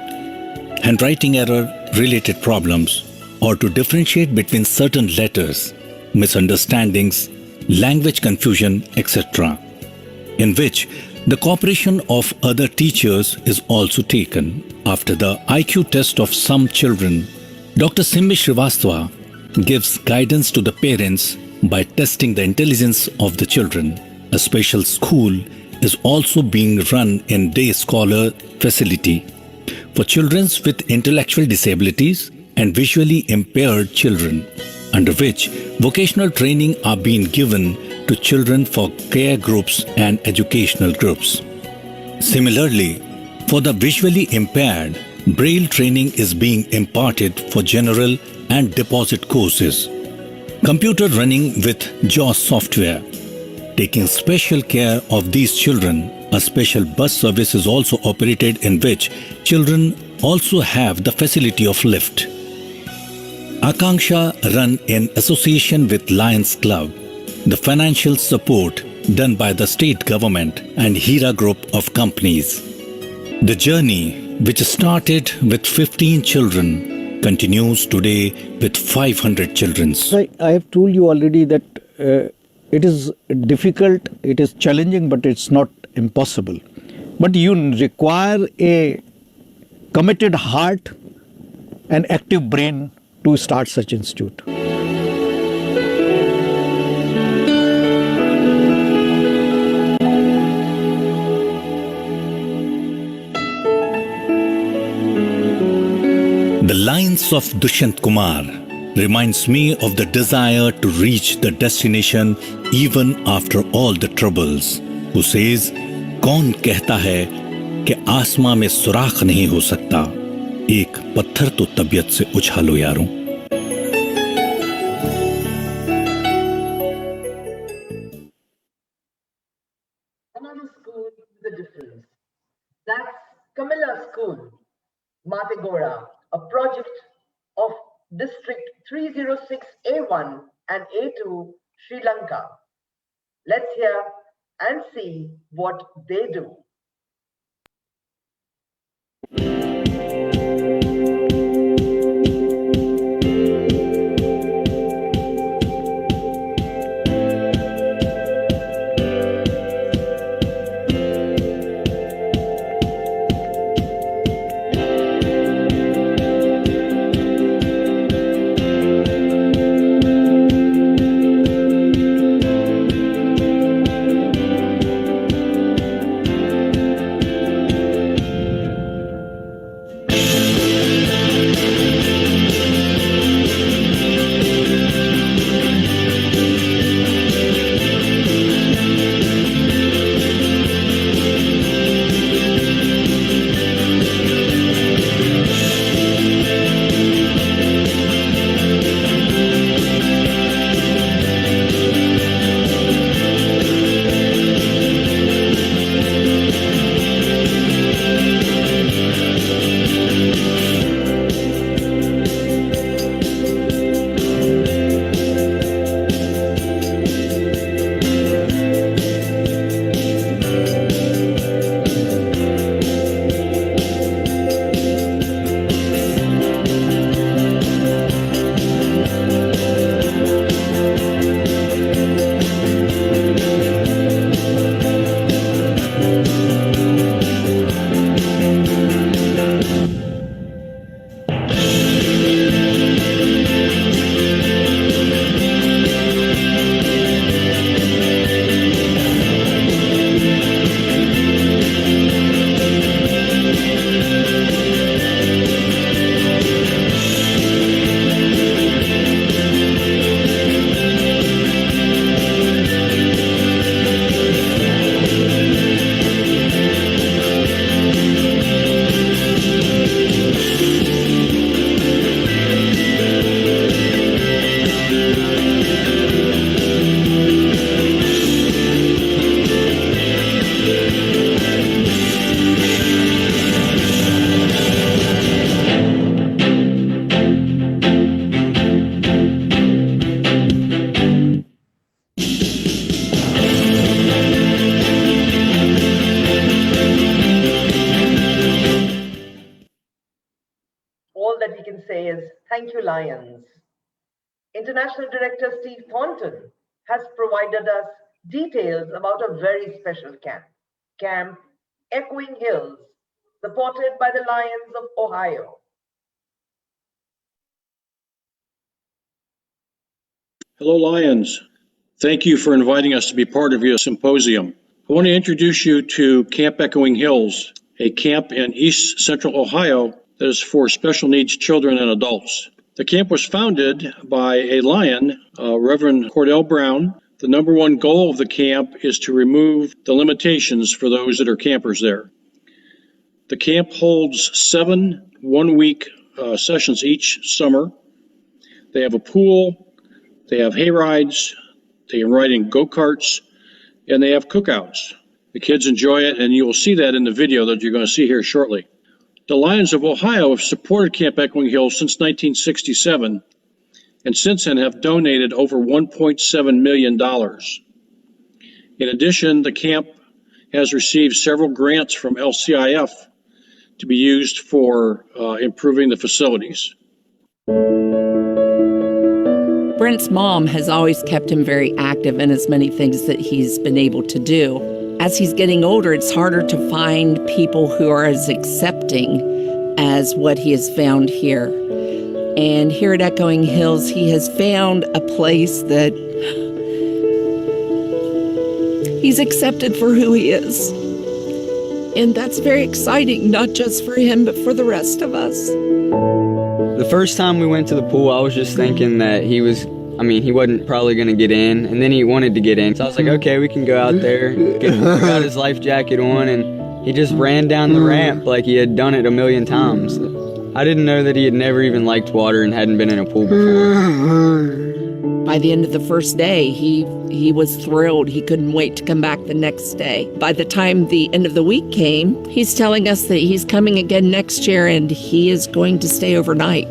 handwriting error related problems, or to differentiate between certain letters, misunderstandings, language confusion, etc., in which the cooperation of other teachers is also taken. After the IQ test of some children, Dr. Simmi Srivastava gives guidance to the parents by testing the intelligence of the children. A special school is also being run in day scholar facility for children with intellectual disabilities and visually impaired children, under which vocational training are being given to children for care groups and educational groups. Similarly, for the visually impaired, Braille training is being imparted for general and deposit courses. Computer running with JAWS software. Taking special care of these children, a special bus service is also operated in which children also have the facility of lift. Akanksha run in association with Lions Club. The financial support done by the state government and Hira Group of companies. The journey, which started with 15 children, continues today with 500 children. I have told you already that it is difficult, it is challenging, but it's not impossible. But you require a committed heart and active brain to start such institute. The lines of Dushyant Kumar reminds me of the desire to reach the destination even after all the troubles. Who says, कौन कहता है कि आसमां में सुराख नहीं हो सकता, एक पत्थर तो तबीयत से उछालो यारों. Another school with a difference. That's Camilla School, Mategora, a project of District 306A1 and A2, Sri Lanka. Let's hear and see what they do. Thank you, Lions. International Director Steve Thornton has provided us details about a very special camp, Camp Echoing Hills, supported by the Lions of Ohio. Hello, Lions. Thank you for inviting us to be part of your symposium. I want to introduce you to Camp Echoing Hills, a camp in East Central Ohio that is for special needs children and adults. The camp was founded by a Lion, Reverend Cordell Brown. The number one goal of the camp is to remove the limitations for those that are campers there. The camp holds 7 one-week sessions each summer. They have a pool, they have hay rides, they can ride in go-karts, and they have cookouts. The kids enjoy it, and you will see that in the video that you're going to see here shortly. The Lions of Ohio have supported Camp Echoing Hills since 1967, and since then have donated over $1.7 million. In addition, the camp has received several grants from LCIF to be used for improving the facilities. Brent's mom has always kept him very active in as many things that he's been able to do. As he's getting older, it's harder to find people who are as accepting as what he has found here. And here at Echoing Hills, he has found a place that he's accepted for who he is. And that's very exciting, not just for him, but for the rest of us. The first time we went to the pool, I was just thinking that he wasn't probably going to get in, and then he wanted to get in. So I was like, okay, we can go out there, got his life jacket on, and he just ran down the ramp like he had done it a million times. I didn't know that he had never even liked water and hadn't been in a pool before. By the end of the first day, he was thrilled. He couldn't wait to come back the next day. By the time the end of the week came, he's telling us that he's coming again next year and he is going to stay overnight.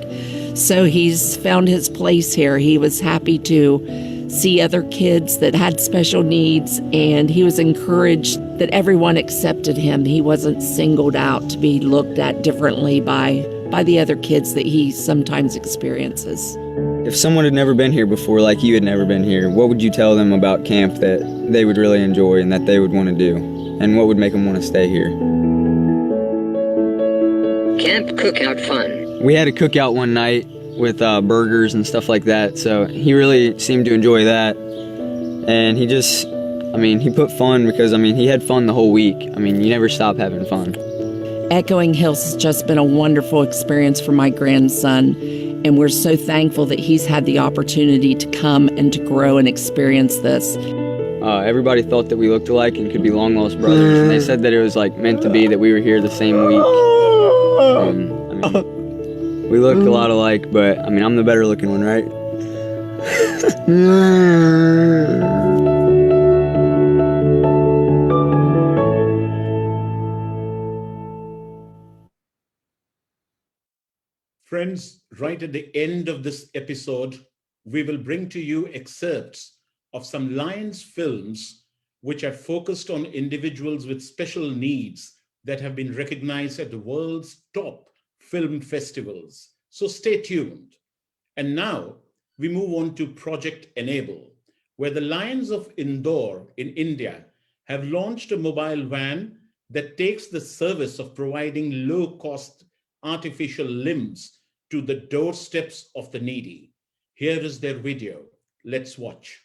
So he's found his place here. He was happy to see other kids that had special needs, and he was encouraged that everyone accepted him. He wasn't singled out to be looked at differently by the other kids that he sometimes experiences. If someone had never been here before, like you had never been here, what would you tell them about camp that they would really enjoy and that they would want to do? And what would make them want to stay here? Camp cookout fun. We had a cookout one night with burgers and stuff like that, so he really seemed to enjoy that. And he put fun because, he had fun the whole week. You never stop having fun. Echoing Hills has just been a wonderful experience for my grandson, and we're so thankful that he's had the opportunity to come and to grow and experience this. Everybody thought that we looked alike and could be long-lost brothers, and they said that it was meant to be that we were here the same week. We look a lot alike, but I'm the better looking one, right? Friends, right at the end of this episode, we will bring to you excerpts of some Lions films which are focused on individuals with special needs that have been recognized at the world's top film festivals. So stay tuned. And now we move on to Project Enable, where the Lions of Indore in India have launched a mobile van that takes the service of providing low-cost artificial limbs to the doorsteps of the needy. Here is their video. Let's watch.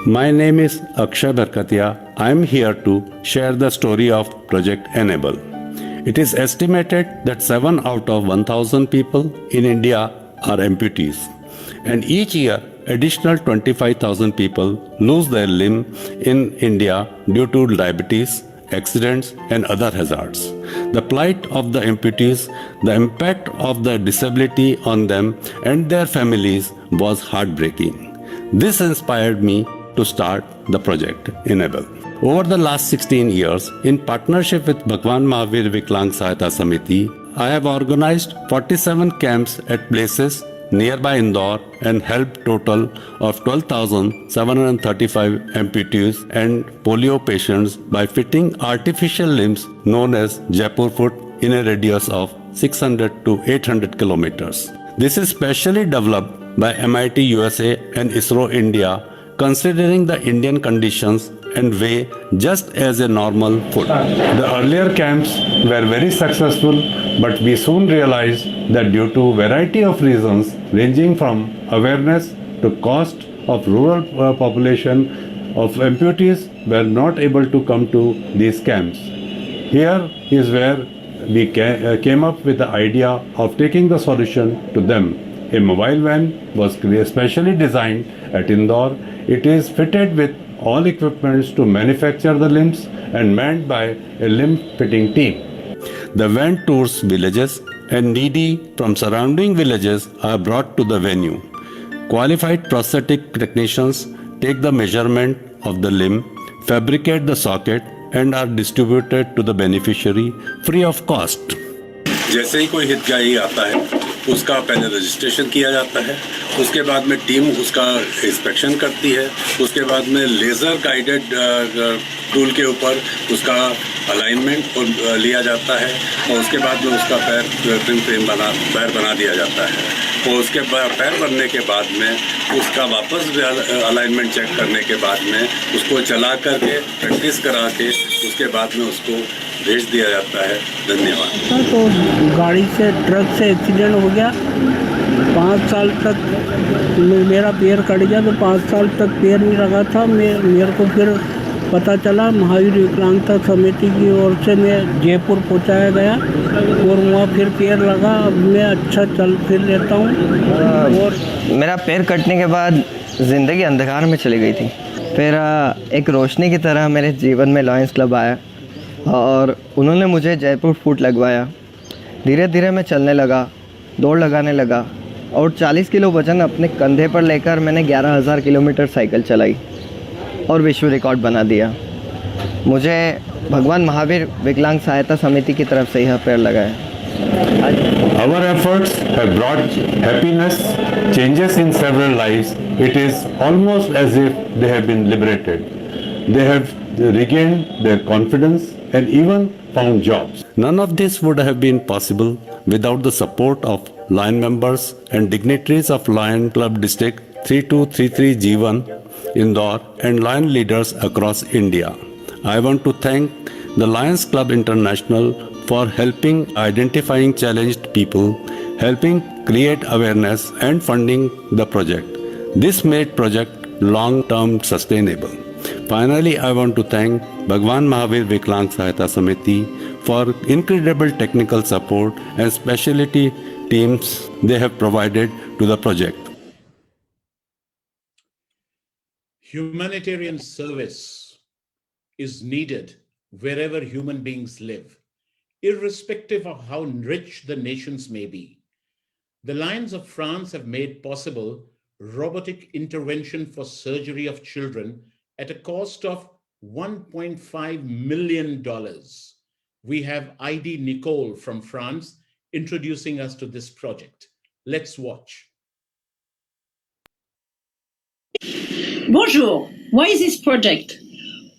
My name is Akshay Barkatia. I am here to share the story of Project Enable. It is estimated that 7 out of 1,000 people in India are amputees, and each year additional 25,000 people lose their limb in India due to diabetes, accidents and other hazards. The plight of the amputees, the impact of the disability on them and their families was heartbreaking. This inspired me to start the project Enable. Over the last 16 years, in partnership with Bhagwan Mahavir Viklang Sahayata Samiti, I have organized 47 camps at places nearby Indore and helped total of 12,735 amputees and polio patients by fitting artificial limbs known as Jaipur foot in a radius of 600 to 800 kilometers. This is specially developed by MIT USA and ISRO India, considering the Indian conditions and weigh just as a normal foot. The earlier camps were very successful, but we soon realized that due to variety of reasons ranging from awareness to cost of rural population of amputees were not able to come to these camps. Here is where we came up with the idea of taking the solution to them. A mobile van was specially designed at Indore. It is fitted with all equipments to manufacture the limbs and manned by a limb fitting team. The van tours villages and needy from surrounding villages are brought to the venue. Qualified prosthetic technicians take the measurement of the limb, fabricate the socket and are distributed to the beneficiary free of cost. जैसे ही कोई हितग्राही आता है उसका पहले registration किया जाता है, उसके बाद में टीम उसका इंस्पेक्शन करती है, उसके बाद में लेज़र गाइडेड टूल के ऊपर उसका अलाइनमेंट लिया जाता है और उसके बाद में उसका पैर बना दिया जाता है और उसके बाद पैर बनने के बाद में उसका वापस अलाइनमेंट चेक करने के बाद में उसको चला करके प्रैक्टिस करा के उसके बाद में उसको भेज दिया जाता है। धन्यवाद। तो गाड़ी से ट्रक से एक्सीडेंट हो गया, 5 साल तक मेरा पैर कट गया, तो 5 साल तक पैर नहीं लगा था। मेरे को फिर पता चला महावीर विकलांगता समिति की ओर से मैं जयपुर पहुंचाया गया और वहाँ फिर पैर लगा। अब मैं अच्छा चल फिर लेता हूँ। और मेरा पैर कटने के बाद ज़िंदगी अंधकार में चली गई थी। फिर एक रोशनी की तरह मेरे जीवन में लायंस क्लब आया और उन्होंने मुझे जयपुर फुट लगवाया। धीरे धीरे मैं चलने लगा, दौड़ लगाने लगा और 40 किलो वज़न अपने कंधे पर लेकर मैंने 11,000 किलोमीटर साइकिल चलाई और विश्व रिकॉर्ड बना दिया। मुझे भगवान महावीर विकलांग सहायता समिति की तरफ से यह पैर लगा है। Our efforts have brought happiness, changes in several lives. It is almost as if they have been liberated. They have regained their confidence and even found jobs. None of this would have been possible without the support of Lion members and dignitaries of Lion Club District 3233 G1, Indore and Lion leaders across India. I want to thank the Lions Club International for helping identifying challenged people, helping create awareness and funding the project. This made project long-term sustainable. Finally, I want to thank Bhagwan Mahavir Viklang Sahayata Samiti for incredible technical support and specialty teams they have provided to the project. Humanitarian service is needed wherever human beings live, irrespective of how rich the nations may be. The Lions of France have made possible robotic intervention for surgery of children at a cost of $1.5 million. We have ID Nicole from France introducing us to this project. Let's watch. Bonjour, why this project?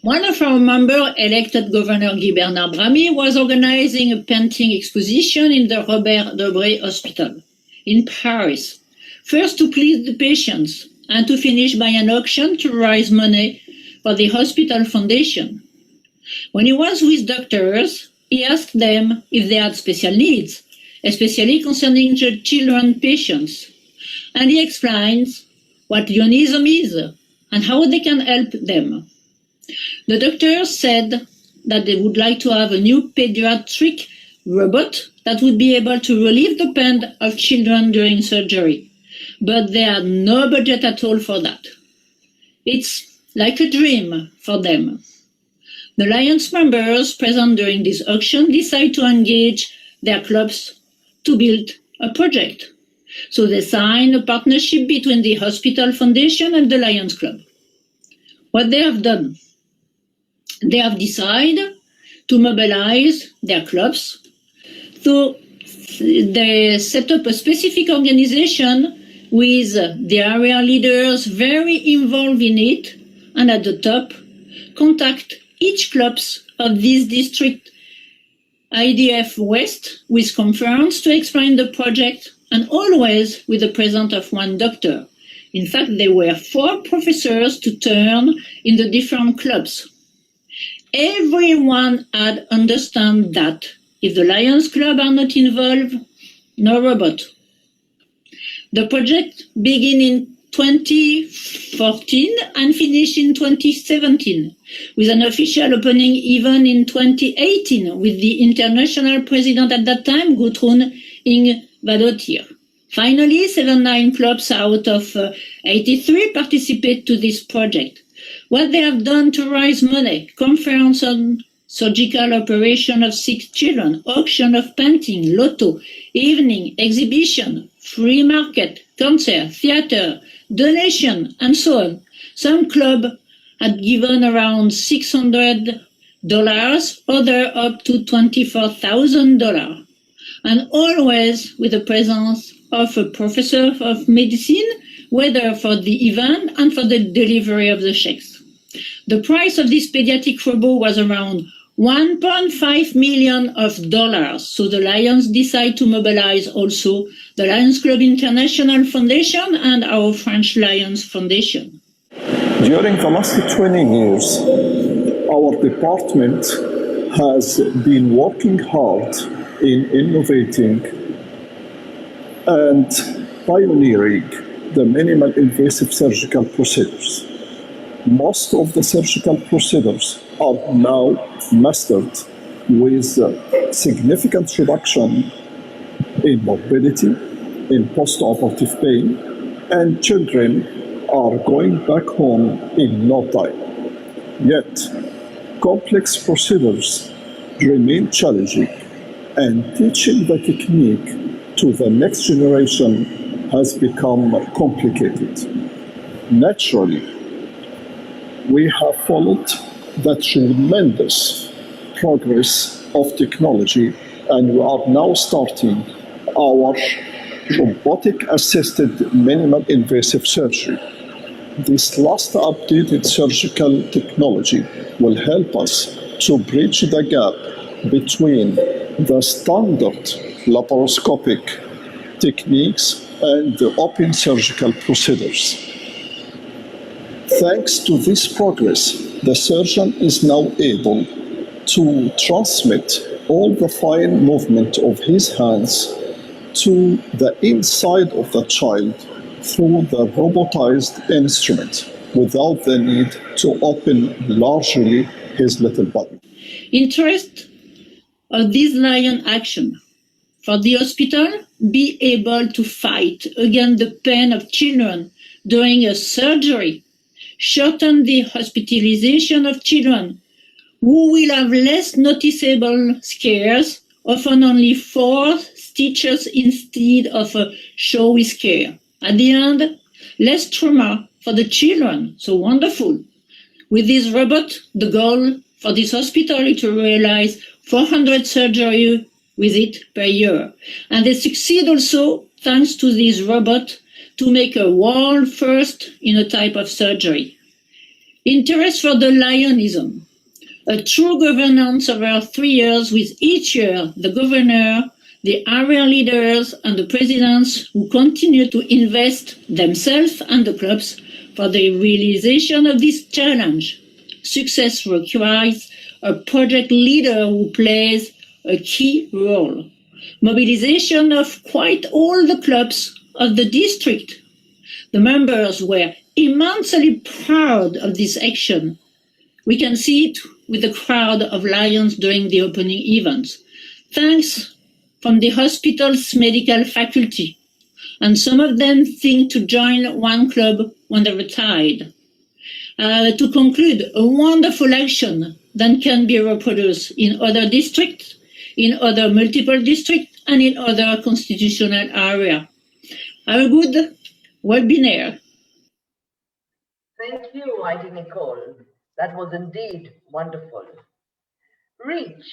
One of our members, elected Governor Guy Bernard Bramy, was organizing a painting exposition in the Robert Debré Hospital in Paris, first to please the patients and to finish by an auction to raise money for the hospital foundation. When he was with doctors, he asked them if they had special needs, especially concerning the children patients, and he explains what Leonism is and how they can help them. The doctors said that they would like to have a new pediatric robot that would be able to relieve the pain of children during surgery, but they had no budget at all for that. It's like a dream for them. The Lions members present during this auction decide to engage their clubs to build a project. So they signed a partnership between the Hospital Foundation and the Lions Club. What they have done? They have decided to mobilize their clubs. So they set up a specific organization with the area leaders very involved in it, and at the top, contact each clubs of this district IDF West with conference to explain the project, and always with the presence of one doctor. In fact, there were 4 professors to turn in the different clubs. Everyone had understand that if the Lions Club are not involved, no robot. The project began in 2014 and finished in 2017, with an official opening even in 2018 with the international president at that time, Gudrun Ingvadotir. Finally, 79 clubs out of 83 participate to this project. What they have done to raise money: conference on surgical operation of 6 children, auction of painting, lotto, evening, exhibition, free market, concert, theater, donation, and so on. Some club had given around $600, other up to $24,000, and always with the presence of a professor of medicine, whether for the event and for the delivery of the checks. The price of this pediatric robot was around $1.5 million. So the Lions decide to mobilize also the Lions Club International Foundation and our French Lions Foundation. During the last 20 years, our department has been working hard in innovating and pioneering the minimal invasive surgical procedures. Most of the surgical procedures are now mastered with significant reduction in morbidity, in post-operative pain, and children are going back home in no time. Yet, complex procedures remain challenging, and teaching the technique to the next generation has become complicated. Naturally, we have followed the tremendous progress of technology, and we are now starting our robotic-assisted minimal invasive surgery. This last updated surgical technology will help us to bridge the gap between the standard laparoscopic techniques and the open surgical procedures. Thanks to this progress, the surgeon is now able to transmit all the fine movement of his hands to the inside of the child through the robotized instrument without the need to open largely his little body. Interest of this Lion action for the hospital be able to fight against the pain of children during a surgery, shorten the hospitalization of children who will have less noticeable scares, often only 4 stitches instead of a showy scare. At the end, less trauma for the children. So wonderful. With this robot, the goal for this hospital is to realize 400 surgeries with it per year. And they succeed also, thanks to this robot, to make a world first in a type of surgery. Interest for the Lionism. A true governance over 3 years, with each year the governor, the area leaders and the presidents who continue to invest themselves and the clubs for the realization of this challenge. Success requires a project leader who plays a key role. Mobilization of quite all the clubs of the district. The members were immensely proud of this action. We can see it with the crowd of Lions during the opening events. Thanks from the hospital's medical faculty, and some of them think to join one club when they retired. To conclude, a wonderful action that can be reproduced in other districts, in other multiple districts, and in other constitutional areas. Have a good webinar. Thank you, Heidi Nicole. That was indeed wonderful. REACH,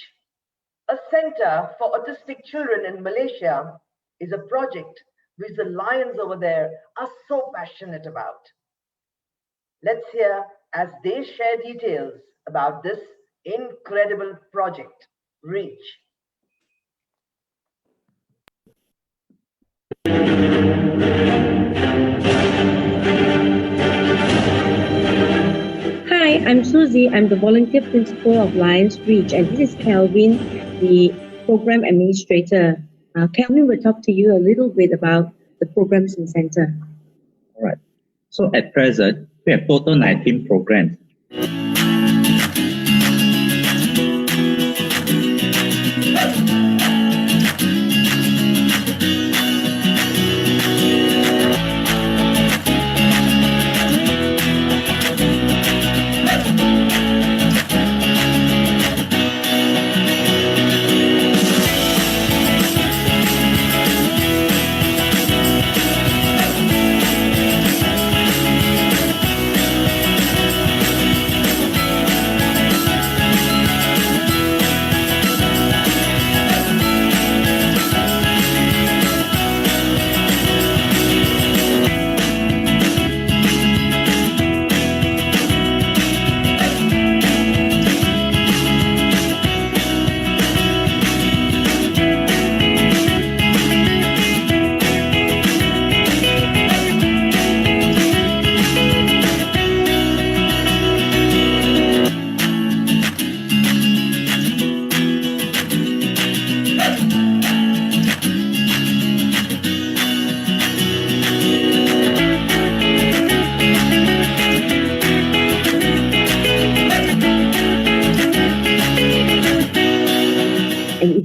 a Center for Autistic Children in Malaysia, is a project which the Lions over there are so passionate about. Let's hear as they share details about this incredible project, REACH. Hi, I'm Susie. I'm the volunteer principal of Lions REACH, and this is Kelvin, the program administrator. Kelvin will talk to you a little bit about the programs in the center. All right. So at present, we have total 19 programs.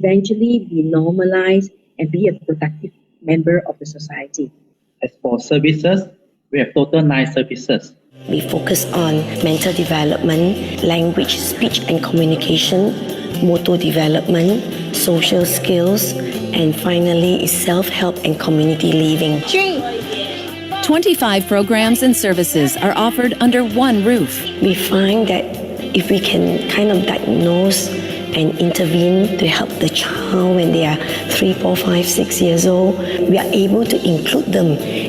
Eventually be normalized and be a productive member of the society. As for services, we have total 9 services. We focus on mental development, language, speech and communication, motor development, social skills, and finally self-help and community living. 25 programs and services are offered under one roof. We find that if we can kind of diagnose and intervene to help the child when they are 3, 4, 5, 6 years old, we are able to include them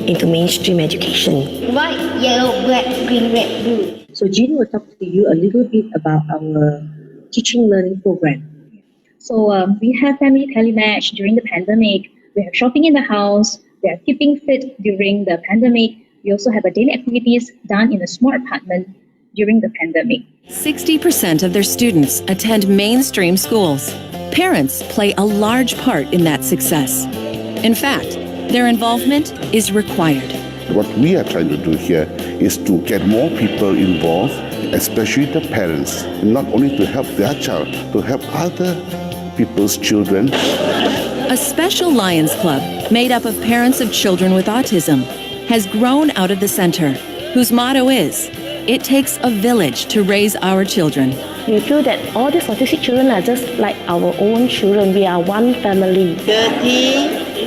into mainstream education. White, yellow, black, green, red, blue. So Jean will talk to you a little bit about our teaching learning program. So we have family telematch during the pandemic. We have shopping in the house. We are keeping fit during the pandemic. We also have a daily activities done in a small apartment during the pandemic. 60% of their students attend mainstream schools. Parents play a large part in that success. In fact, their involvement is required. What we are trying to do here is to get more people involved, especially the parents, not only to help their child, to help other people's children. A special Lions Club, made up of parents of children with autism, has grown out of the center, whose motto is, "It takes a village to raise our children." We feel that all these autistic children are just like our own children. We are one family.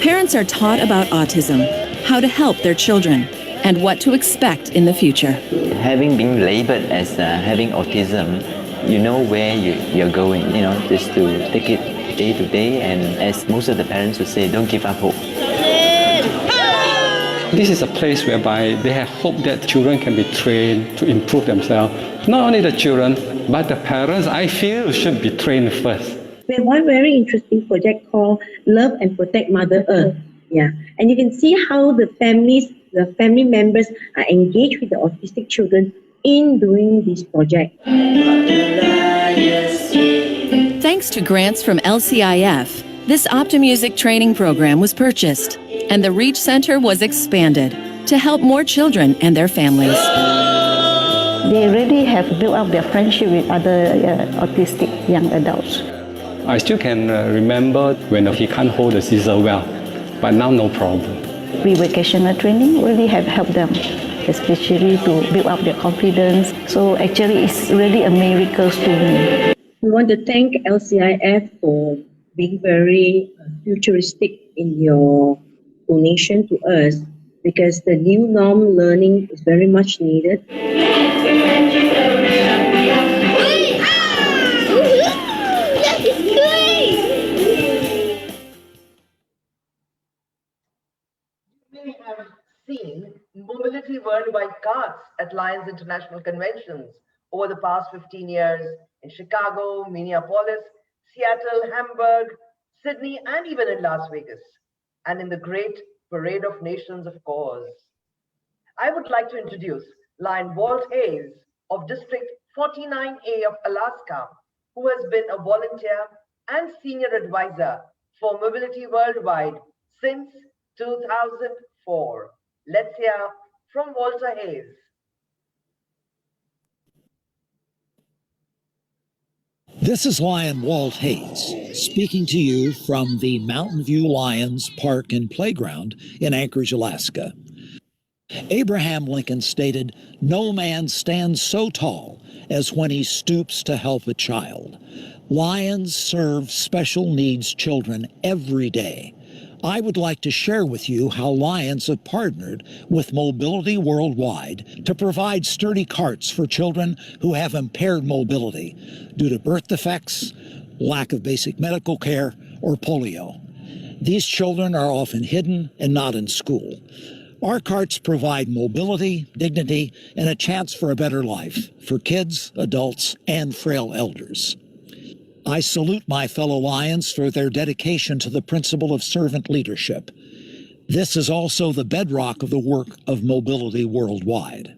Parents are taught about autism, how to help their children, and what to expect in the future. Having been labeled as having autism, you know where you're going, just to take it day to day, and as most of the parents would say, don't give up hope. This is a place whereby they have hope that children can be trained to improve themselves. Not only the children, but the parents, I feel, should be trained first. We have one very interesting project called Love and Protect Mother Earth. Yeah, and you can see how the family members are engaged with the autistic children in doing this project. Thanks to grants from LCIF, this Optimusic training program was purchased, and the REACH Center was expanded to help more children and their families. They really have built up their friendship with other autistic young adults. I still can remember when he can't hold the scissor well, but now no problem. Pre-vocational training really have helped them, especially to build up their confidence. So actually it's really a miracle to me. We want to thank LCIF for being very futuristic in your donation to us, because the new norm learning is very much needed. worldwide carts at Lions International Conventions over the past 15 years in Chicago, Minneapolis, Seattle, Hamburg, Sydney, and even in Las Vegas, and in the great Parade of Nations, of course. I would like to introduce Lion Walt Hayes of District 49A of Alaska, who has been a volunteer and senior advisor for Mobility Worldwide since 2004. Let's hear from Walter Hayes. This is Lion Walt Hayes, speaking to you from the Mountain View Lions Park and Playground in Anchorage, Alaska. Abraham Lincoln stated, "No man stands so tall as when he stoops to help a child." Lions serve special needs children every day. I would like to share with you how Lions have partnered with Mobility Worldwide to provide sturdy carts for children who have impaired mobility due to birth defects, lack of basic medical care, or polio. These children are often hidden and not in school. Our carts provide mobility, dignity, and a chance for a better life for kids, adults, and frail elders. I salute my fellow Lions for their dedication to the principle of servant leadership. This is also the bedrock of the work of Mobility Worldwide.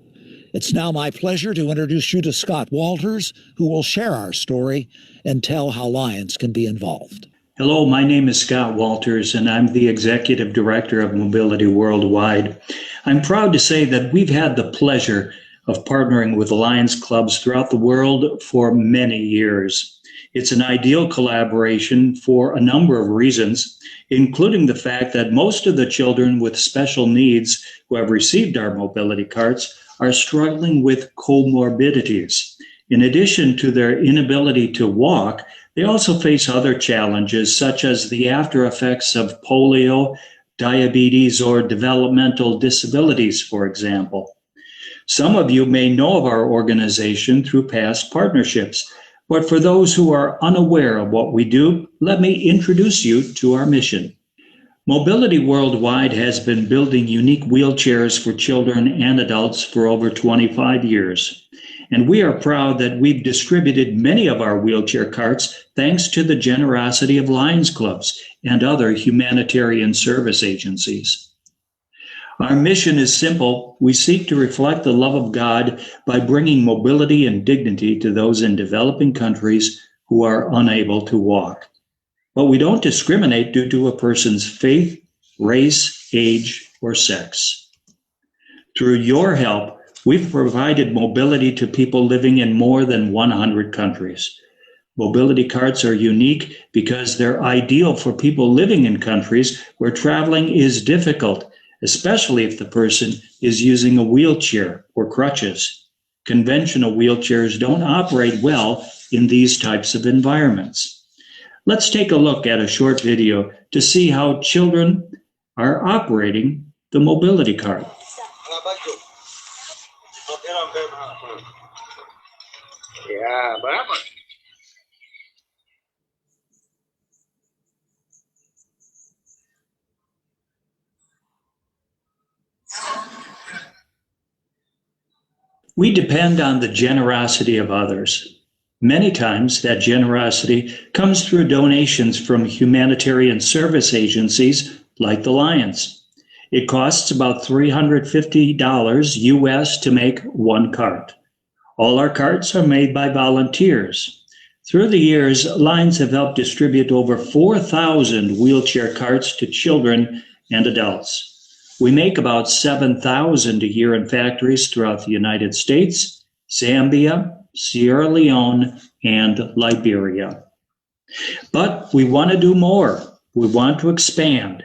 It's now my pleasure to introduce you to Scott Walters, who will share our story and tell how Lions can be involved. Hello, my name is Scott Walters, and I'm the Executive Director of Mobility Worldwide. I'm proud to say that we've had the pleasure of partnering with Lions clubs throughout the world for many years. It's an ideal collaboration for a number of reasons, including the fact that most of the children with special needs who have received our mobility carts are struggling with comorbidities. In addition to their inability to walk, they also face other challenges such as the after effects of polio, diabetes, or developmental disabilities, for example. Some of you may know of our organization through past partnerships, but for those who are unaware of what we do, let me introduce you to our mission. Mobility Worldwide has been building unique wheelchairs for children and adults for over 25 years. And we are proud that we've distributed many of our wheelchair carts thanks to the generosity of Lions clubs and other humanitarian service agencies. Our mission is simple. We seek to reflect the love of God by bringing mobility and dignity to those in developing countries who are unable to walk. But we don't discriminate due to a person's faith, race, age, or sex. Through your help, we've provided mobility to people living in more than 100 countries. Mobility carts are unique because they're ideal for people living in countries where traveling is difficult, especially if the person is using a wheelchair or crutches. Conventional wheelchairs don't operate well in these types of environments. Let's take a look at a short video to see how children are operating the mobility cart. Ya, berapa? We depend on the generosity of others. Many times that generosity comes through donations from humanitarian service agencies like the Lions. It costs about $350 US to make one cart. All our carts are made by volunteers. Through the years, Lions have helped distribute over 4,000 wheelchair carts to children and adults. We make about 7,000 a year in factories throughout the United States, Zambia, Sierra Leone, and Liberia. But we want to do more. We want to expand,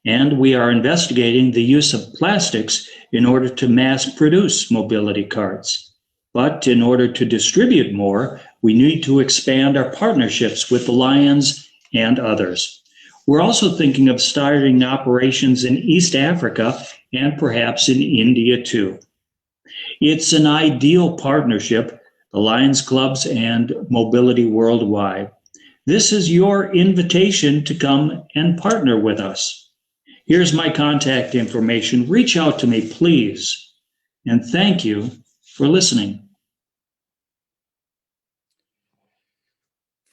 and we are investigating the use of plastics in order to mass produce mobility carts. But in order to distribute more, we need to expand our partnerships with the Lions and others. We're also thinking of starting operations in East Africa and perhaps in India too. It's an ideal partnership, the Lions clubs and Mobility Worldwide. This is your invitation to come and partner with us. Here's my contact information. Reach out to me, please. And thank you for listening.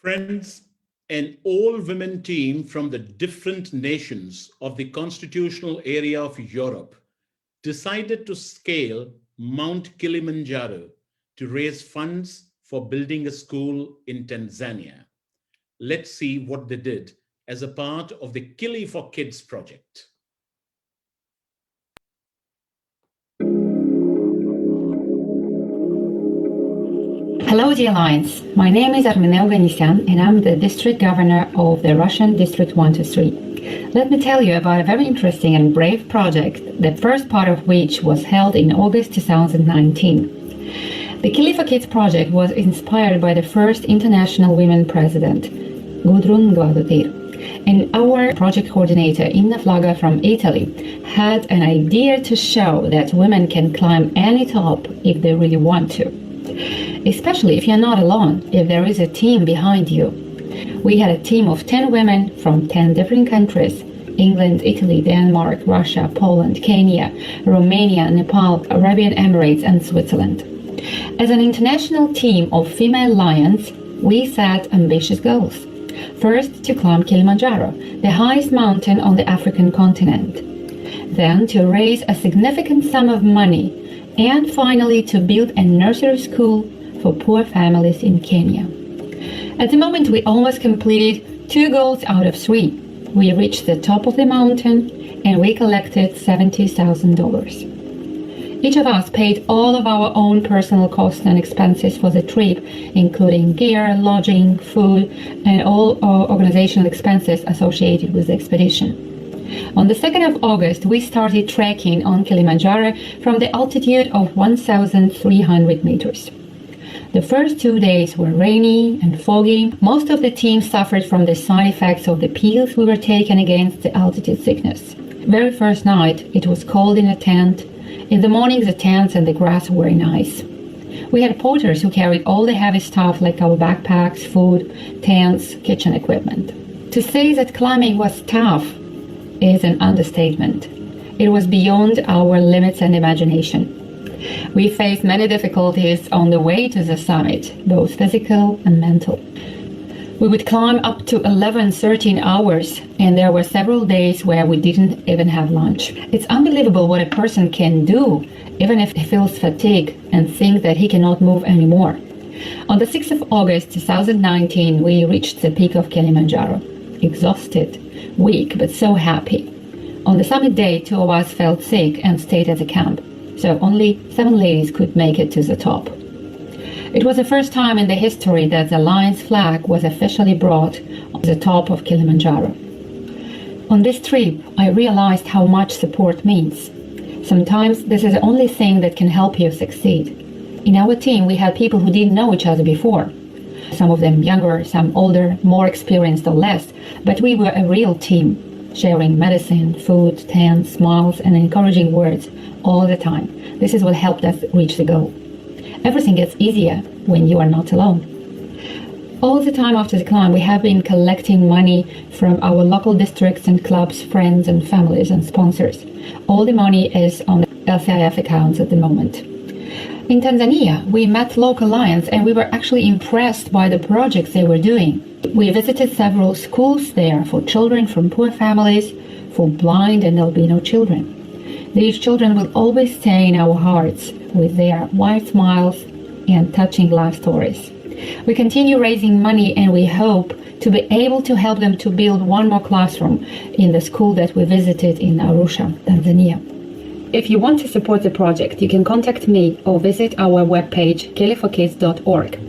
Friends, an all-women team from the different nations of the constitutional area of Europe decided to scale Mount Kilimanjaro to raise funds for building a school in Tanzania. Let's see what they did as a part of the Kili for Kids project. Hello, dear Lions. My name is Armenel Ganisyan, and I'm the District Governor of the Russian District 123. Let me tell you about a very interesting and brave project, the first part of which was held in August 2019. The Kili for Kids project was inspired by the first international women president, Gudrun Guadotir. And our project coordinator, Inna Flaga from Italy, had an idea to show that women can climb any top if they really want to. Especially if you're not alone, if there is a team behind you. We had a team of 10 women from 10 different countries: England, Italy, Denmark, Russia, Poland, Kenya, Romania, Nepal, Arabian Emirates, and Switzerland. As an international team of female lions, we set ambitious goals. First, to climb Kilimanjaro, the highest mountain on the African continent. Then, to raise a significant sum of money. And finally, to build a nursery school for poor families in Kenya. At the moment, we almost completed 2 goals out of 3. We reached the top of the mountain and we collected $70,000. Each of us paid all of our own personal costs and expenses for the trip, including gear, lodging, food, and all organizational expenses associated with the expedition. On the 2nd of August, we started trekking on Kilimanjaro from the altitude of 1,300 meters. The first 2 days were rainy and foggy. Most of the team suffered from the side effects of the pills we were taking against the altitude sickness. Very first night, it was cold in a tent. In the morning, the tents and the grass were nice. We had porters who carried all the heavy stuff like our backpacks, food, tents, kitchen equipment. To say that climbing was tough is an understatement. It was beyond our limits and imagination. We faced many difficulties on the way to the summit, both physical and mental. We would climb up to 11-13 hours, and there were several days where we didn't even have lunch. It's unbelievable what a person can do, even if he feels fatigue and thinks that he cannot move anymore. On the 6th of August 2019, we reached the peak of Kilimanjaro, exhausted, weak, but so happy. On the summit day, 2 of us felt sick and stayed at the camp, so only 7 ladies could make it to the top. It was the first time in the history that the Lions flag was officially brought on the top of Kilimanjaro. On this trip, I realized how much support means. Sometimes this is the only thing that can help you succeed. In our team, we had people who didn't know each other before. Some of them younger, some older, more experienced or less, but we were a real team, sharing medicine, food, tents, smiles, and encouraging words all the time. This is what helped us reach the goal. Everything gets easier when you are not alone. All the time after the climb, we have been collecting money from our local districts and clubs, friends and families and sponsors. All the money is on the LCIF accounts at the moment. In Tanzania, we met local lions and we were actually impressed by the projects they were doing. We visited several schools there for children from poor families, for blind and albino children. These children will always stay in our hearts with their wide smiles and touching life stories. We continue raising money and we hope to be able to help them to build one more classroom in the school that we visited in Arusha, Tanzania. If you want to support the project, you can contact me or visit our webpage, kiliforkids.org.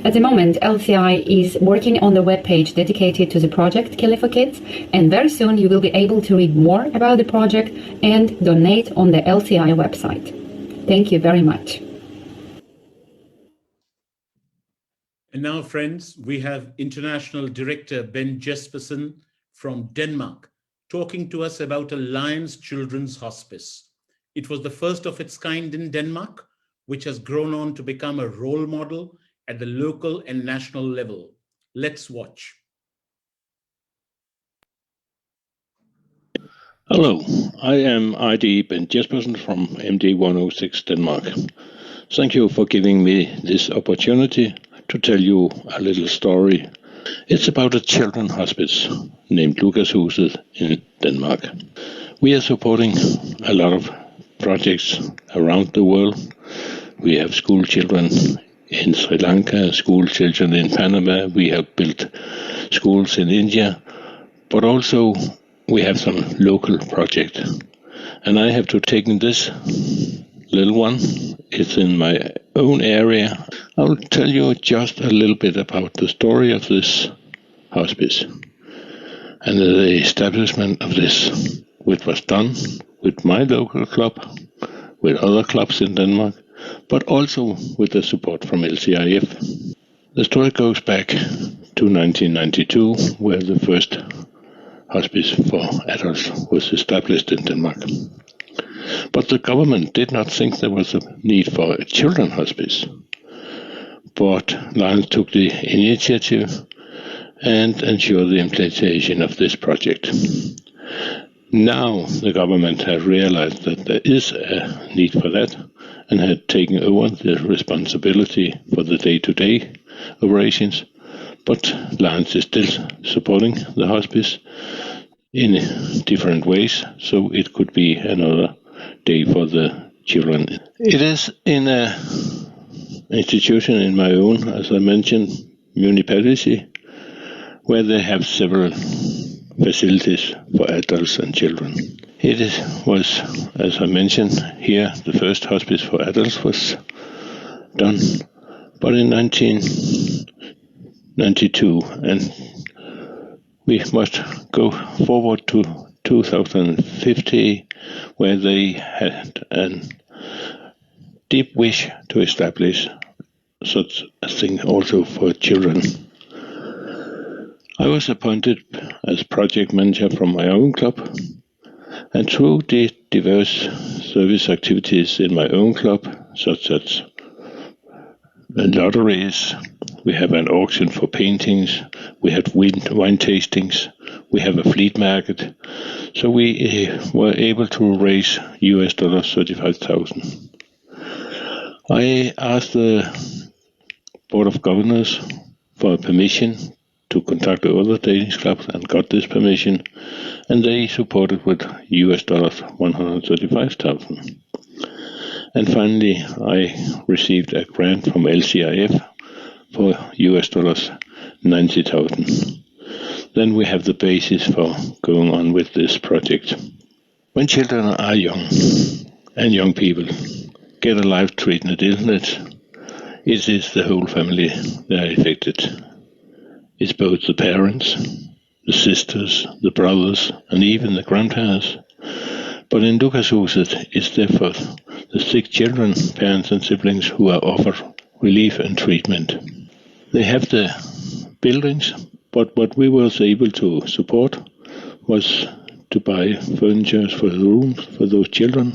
At the moment, LCI is working on the webpage dedicated to the project Kili for Kids, and very soon you will be able to read more about the project and donate on the LCI website. Thank you very much. And now, friends, we have International Director Ben Jespersen from Denmark talking to us about a Lions Children's Hospice. It was the first of its kind in Denmark, which has grown on to become a role model at the local and national level. Let's watch. Hello, I am ID Bent Jespersen from MD 106 Denmark. Thank you for giving me this opportunity to tell you a little story. It's about a children's hospice named Lukashuset in Denmark. We are supporting a lot of projects around the world. We have school children in Sri Lanka, school children in Panama. We have built schools in India, but also we have some local projects. And I have to take this little one. It's in my own area. I'll tell you just a little bit about the story of this hospice and the establishment of this, which was done with my local club, with other clubs in Denmark, but also with the support from LCIF. The story goes back to 1992, where the first hospice for adults was established in Denmark. But the government did not think there was a need for a children's hospice. But Lions took the initiative and ensured the implementation of this project. Now the government has realized that there is a need for that and had taken over the responsibility for the day-to-day operations. But Lions is still supporting the hospice in different ways, so it could be another day for the children. It is in an institution in my own, as I mentioned, municipality, where they have several facilities for adults and children. It was, as I mentioned here, the first hospice for adults was done, but in 1992, and we must go forward to 2050, where they had a deep wish to establish such a thing also for children. I was appointed as project manager from my own club, and through the diverse service activities in my own club, such as lotteries, we have an auction for paintings, we have wine tastings, we have a fleet market. So we were able to raise US $35,000. I asked the Board of Governors for permission to contact the other Danish clubs and got this permission, and they supported with US $135,000. And finally, I received a grant from LCIF for US $90,000. Then we have the basis for going on with this project. When children are young, and young people get a life-threatening illness, it is the whole family that are affected. It's both the parents, the sisters, the brothers, and even the grandparents. But in Lukashuset, it's therefore the sick children, parents and siblings who are offered relief and treatment. They have the buildings, but what we was able to support was to buy furniture for the rooms for those children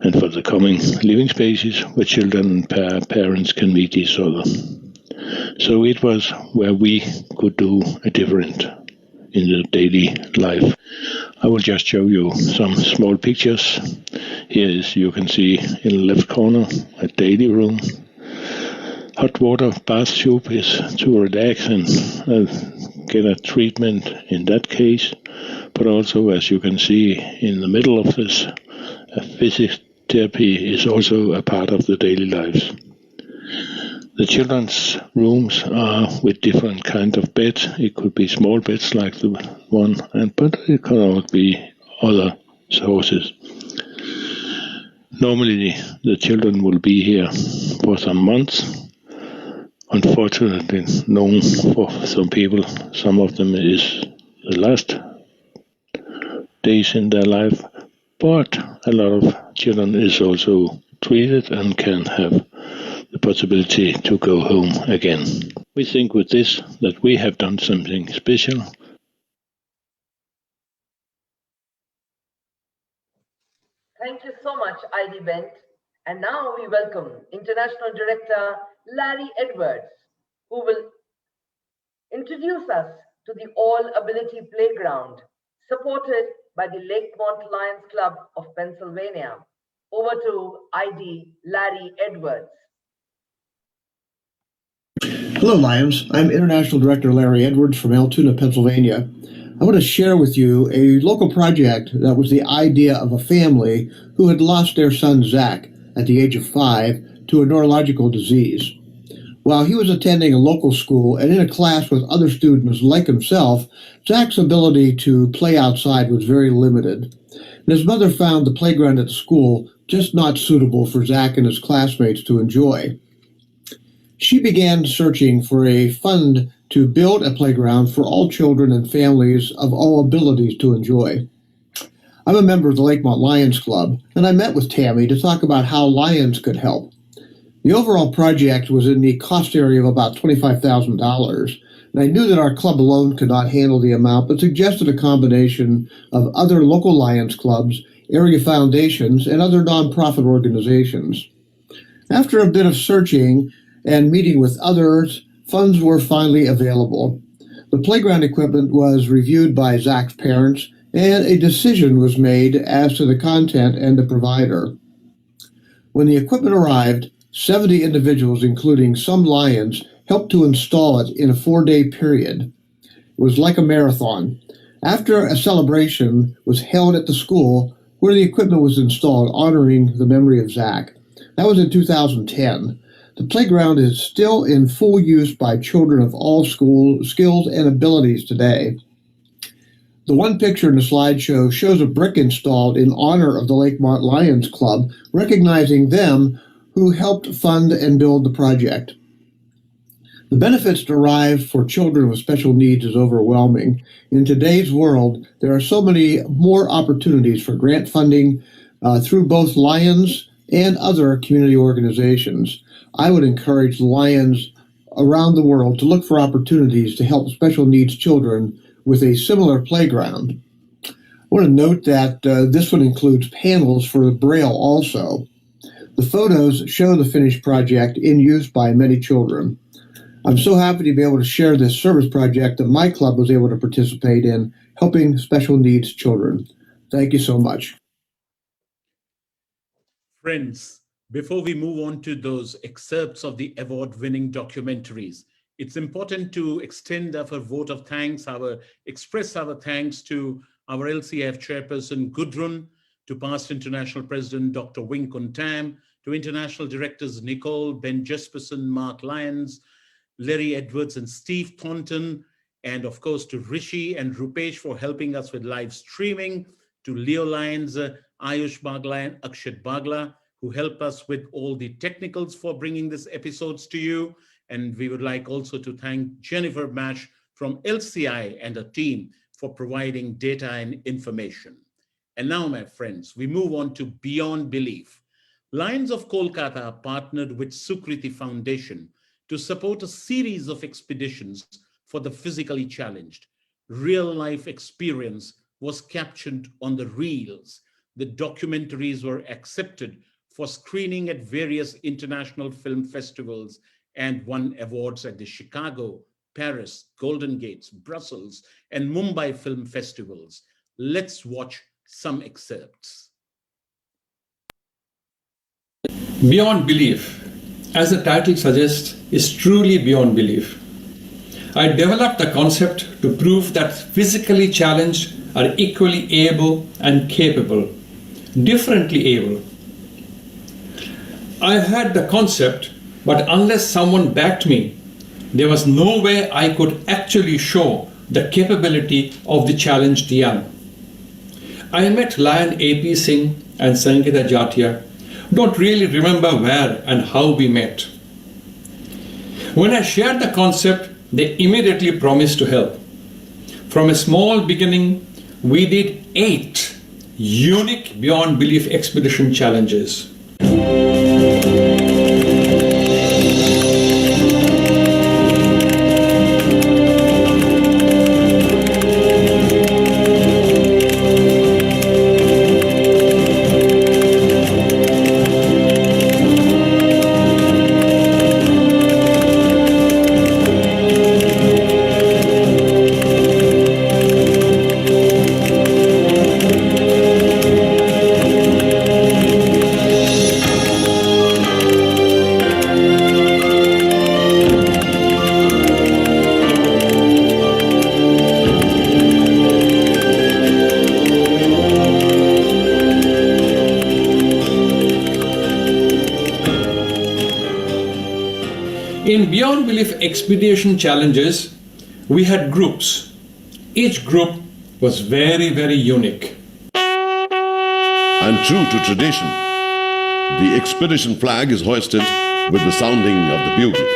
and for the coming living spaces where children and parents can meet each other. So it was where we could do a difference in the daily life. I will just show you some small pictures. Here is, you can see in the left corner, a daily room. Hot water bath tube is to relax and get a treatment in that case. But also, as you can see in the middle of this, physics therapy is also a part of the daily lives. The children's rooms are with different kind of beds. It could be small beds like the one, but it can also be other sources. Normally, the children will be here for some months. Unfortunately, known for some people, some of them is the last days in their life, but a lot of children is also treated and can have the possibility to go home again. We think with this that we have done something special. Thank you so much, ID Bent. And now we welcome International Director Larry Edwards, who will introduce us to the All Ability Playground, supported by the Lakemont Lions Club of Pennsylvania. Over to ID Larry Edwards. Hello, Lions. I'm International Director Larry Edwards from Altoona, Pennsylvania. I want to share with you a local project that was the idea of a family who had lost their son, Zach, at the age of 5 to a neurological disease. While he was attending a local school and in a class with other students like himself, Zach's ability to play outside was very limited. And his mother found the playground at the school just not suitable for Zach and his classmates to enjoy. She began searching for a fund to build a playground for all children and families of all abilities to enjoy. I'm a member of the Lakemont Lions Club, and I met with Tammy to talk about how Lions could help. The overall project was in the cost area of about $25,000, and I knew that our club alone could not handle the amount, but suggested a combination of other local Lions clubs, area foundations, and other nonprofit organizations. After a bit of searching and meeting with others, funds were finally available. The playground equipment was reviewed by Zach's parents, and a decision was made as to the content and the provider. When the equipment arrived, 70 individuals, including some Lions, helped to install it in a 4-day period. It was like a marathon. After a celebration was held at the school where the equipment was installed, honoring the memory of Zach. That was in 2010. The playground is still in full use by children of all skills and abilities today. The one picture in the slideshow shows a brick installed in honor of the Lakemont Lions Club, recognizing them who helped fund and build the project. The benefits derived for children with special needs is overwhelming. In today's world, there are so many more opportunities for grant funding through both Lions and other community organizations. I would encourage Lions around the world to look for opportunities to help special needs children with a similar playground. I want to note that this one includes panels for Braille also. The photos show the finished project in use by many children. I'm so happy to be able to share this service project that my club was able to participate in, helping special needs children. Thank you so much. Friends, before we move on to those excerpts of the award-winning documentaries, it's important to extend our vote of thanks, express our thanks to our LCF chairperson, Gudrun, to past international president, Dr. Wing Kun Tam, to international directors, Nicole, Ben Jesperson, Mark Lyons, Larry Edwards, and Steve Thornton, and of course to Rishi and Rupesh for helping us with live streaming, to Leo Lyons, Ayush Bagla, and Akshat Bagla, who help us with all the technicals for bringing these episodes to you. And we would like also to thank Jennifer Mash from LCI and her team for providing data and information. And now, my friends, we move on to Beyond Belief. Lions of Kolkata partnered with Sukriti Foundation to support a series of expeditions for the physically challenged. Real-life experience was captured on the reels. The documentaries were accepted for screening at various international film festivals and won awards at the Chicago, Paris, Golden Gates, Brussels, and Mumbai film festivals. Let's watch some excerpts. Beyond Belief, as the title suggests, is truly beyond belief. I developed the concept to prove that physically challenged are equally able and capable, differently able. I had the concept, but unless someone backed me, there was no way I could actually show the capability of the challenged young. I met Lion A.P. Singh and Sangeeta Jatia. Don't really remember where and how we met. When I shared the concept, they immediately promised to help. From a small beginning, we did 8 unique Beyond Belief expedition challenges. Beyond Belief Expedition Challenges, we had groups. Each group was very, very unique. And true to tradition, the expedition flag is hoisted with the sounding of the bugle.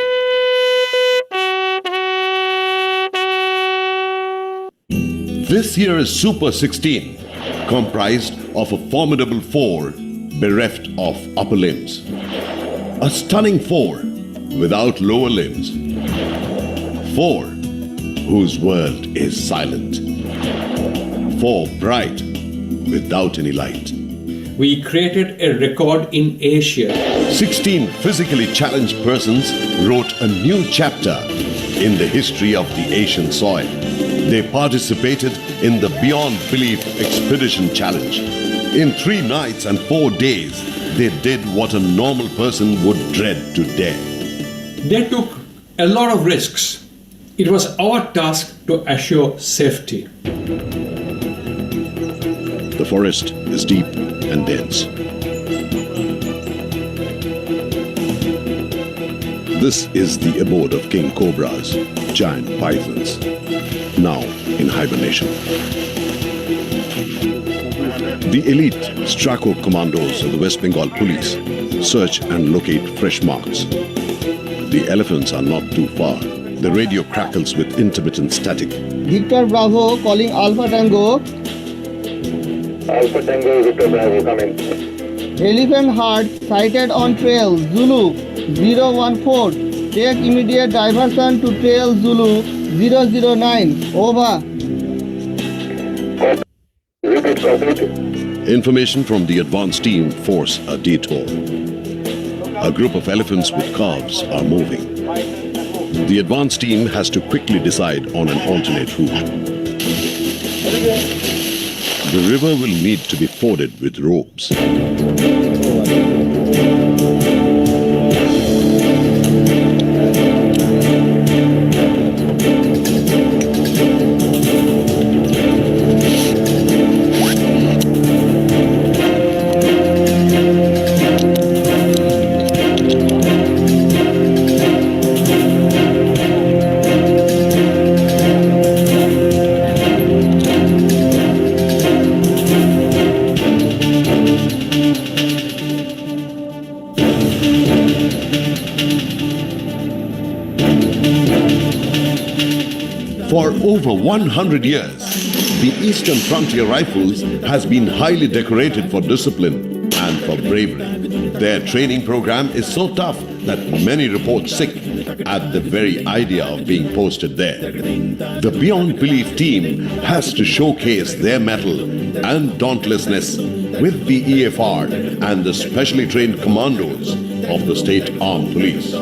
This year is Super 16, comprised of a formidable 4 bereft of upper limbs, a stunning 4 without lower limbs, 4 whose world is silent, 4 bright without any light. We created a record in Asia. 16 physically challenged persons wrote a new chapter in the history of the Asian soil. They participated in the Beyond Belief Expedition Challenge. In 3 nights and 4 days, they did what a normal person would dread to dare. They took a lot of risks. It was our task to assure safety. The forest is deep and dense. This is the abode of king cobras, giant pythons, now in hibernation. The elite Straco commandos of the West Bengal Police search and locate fresh marks. The elephants are not too far. The radio crackles with intermittent static. Victor Bravo calling Alpha Tango. Alpha Tango, Victor Bravo, come in. Elephant heart sighted on trail Zulu 014. Take immediate diversion to trail Zulu 009. Over. Information from the advance team force a detour. A group of elephants with calves are moving. The advance team has to quickly decide on an alternate route. The river will need to be forded with ropes. For over 100 years, the Eastern Frontier Rifles has been highly decorated for discipline and for bravery. Their training program is so tough that many report sick at the very idea of being posted there. The Beyond Belief team has to showcase their mettle and dauntlessness with the EFR and the specially trained commandos of the State Armed Police.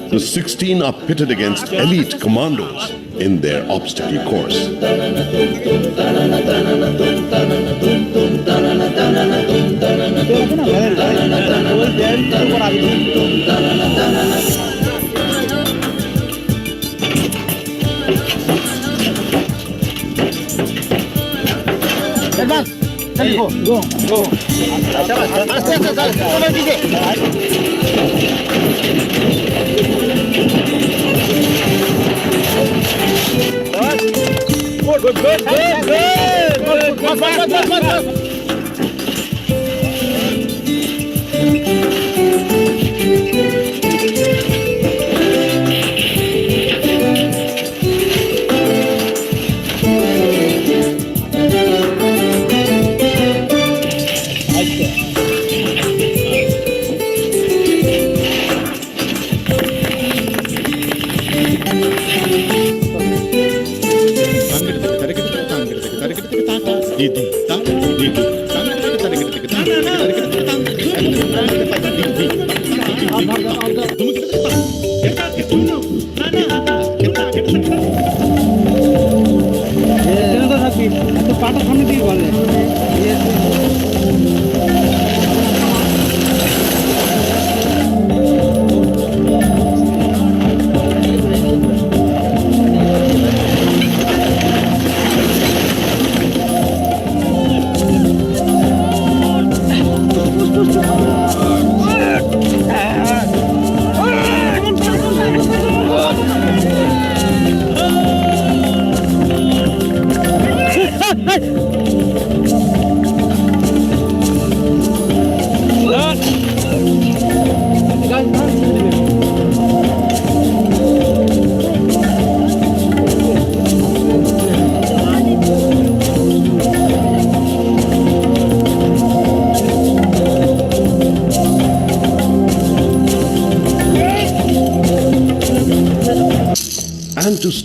The 16 are pitted against elite commandos in their obstacle course.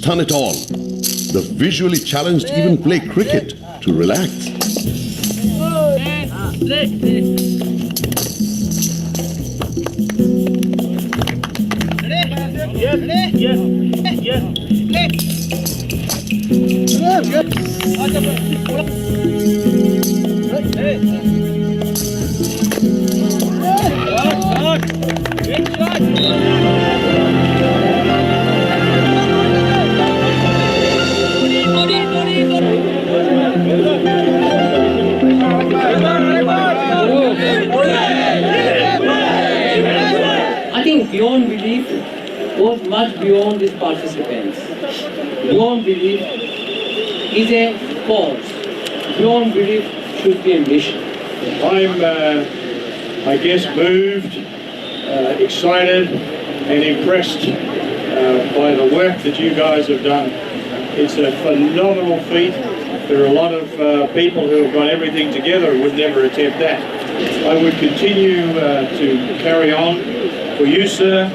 stun it all. The visually challenged even play cricket to relax. I think beyond belief goes much beyond these participants. Beyond belief is a cause. Beyond belief should be a mission. I'm, I guess, moved, excited and impressed by the work that you guys have done. It's a phenomenal feat. There are a lot of people who have got everything together who would never attempt that. I would continue to carry on for you, sir.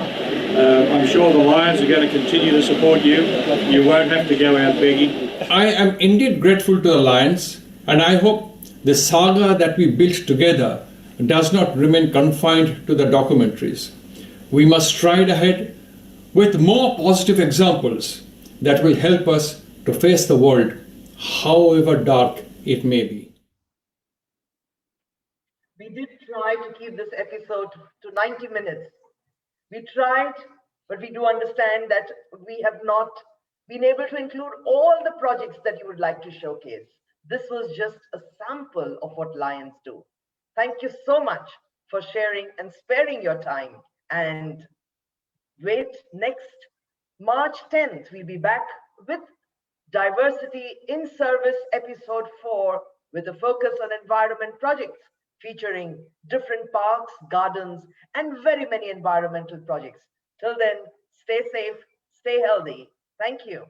I'm sure the Lions are going to continue to support you. You won't have to go out begging. I am indeed grateful to the Lions, and I hope the saga that we built together does not remain confined to the documentaries. We must stride ahead with more positive examples that will help us to face the world, however dark it may be. We did try to keep this episode to 90 minutes. We tried, but we do understand that we have not been able to include all the projects that you would like to showcase. This was just a sample of what Lions do. Thank you so much for sharing and sparing your time. And wait, next March 10th, we'll be back with Diversity in Service episode 4 with a focus on environment projects featuring different parks, gardens, and very many environmental projects. Till then, stay safe, stay healthy. Thank you.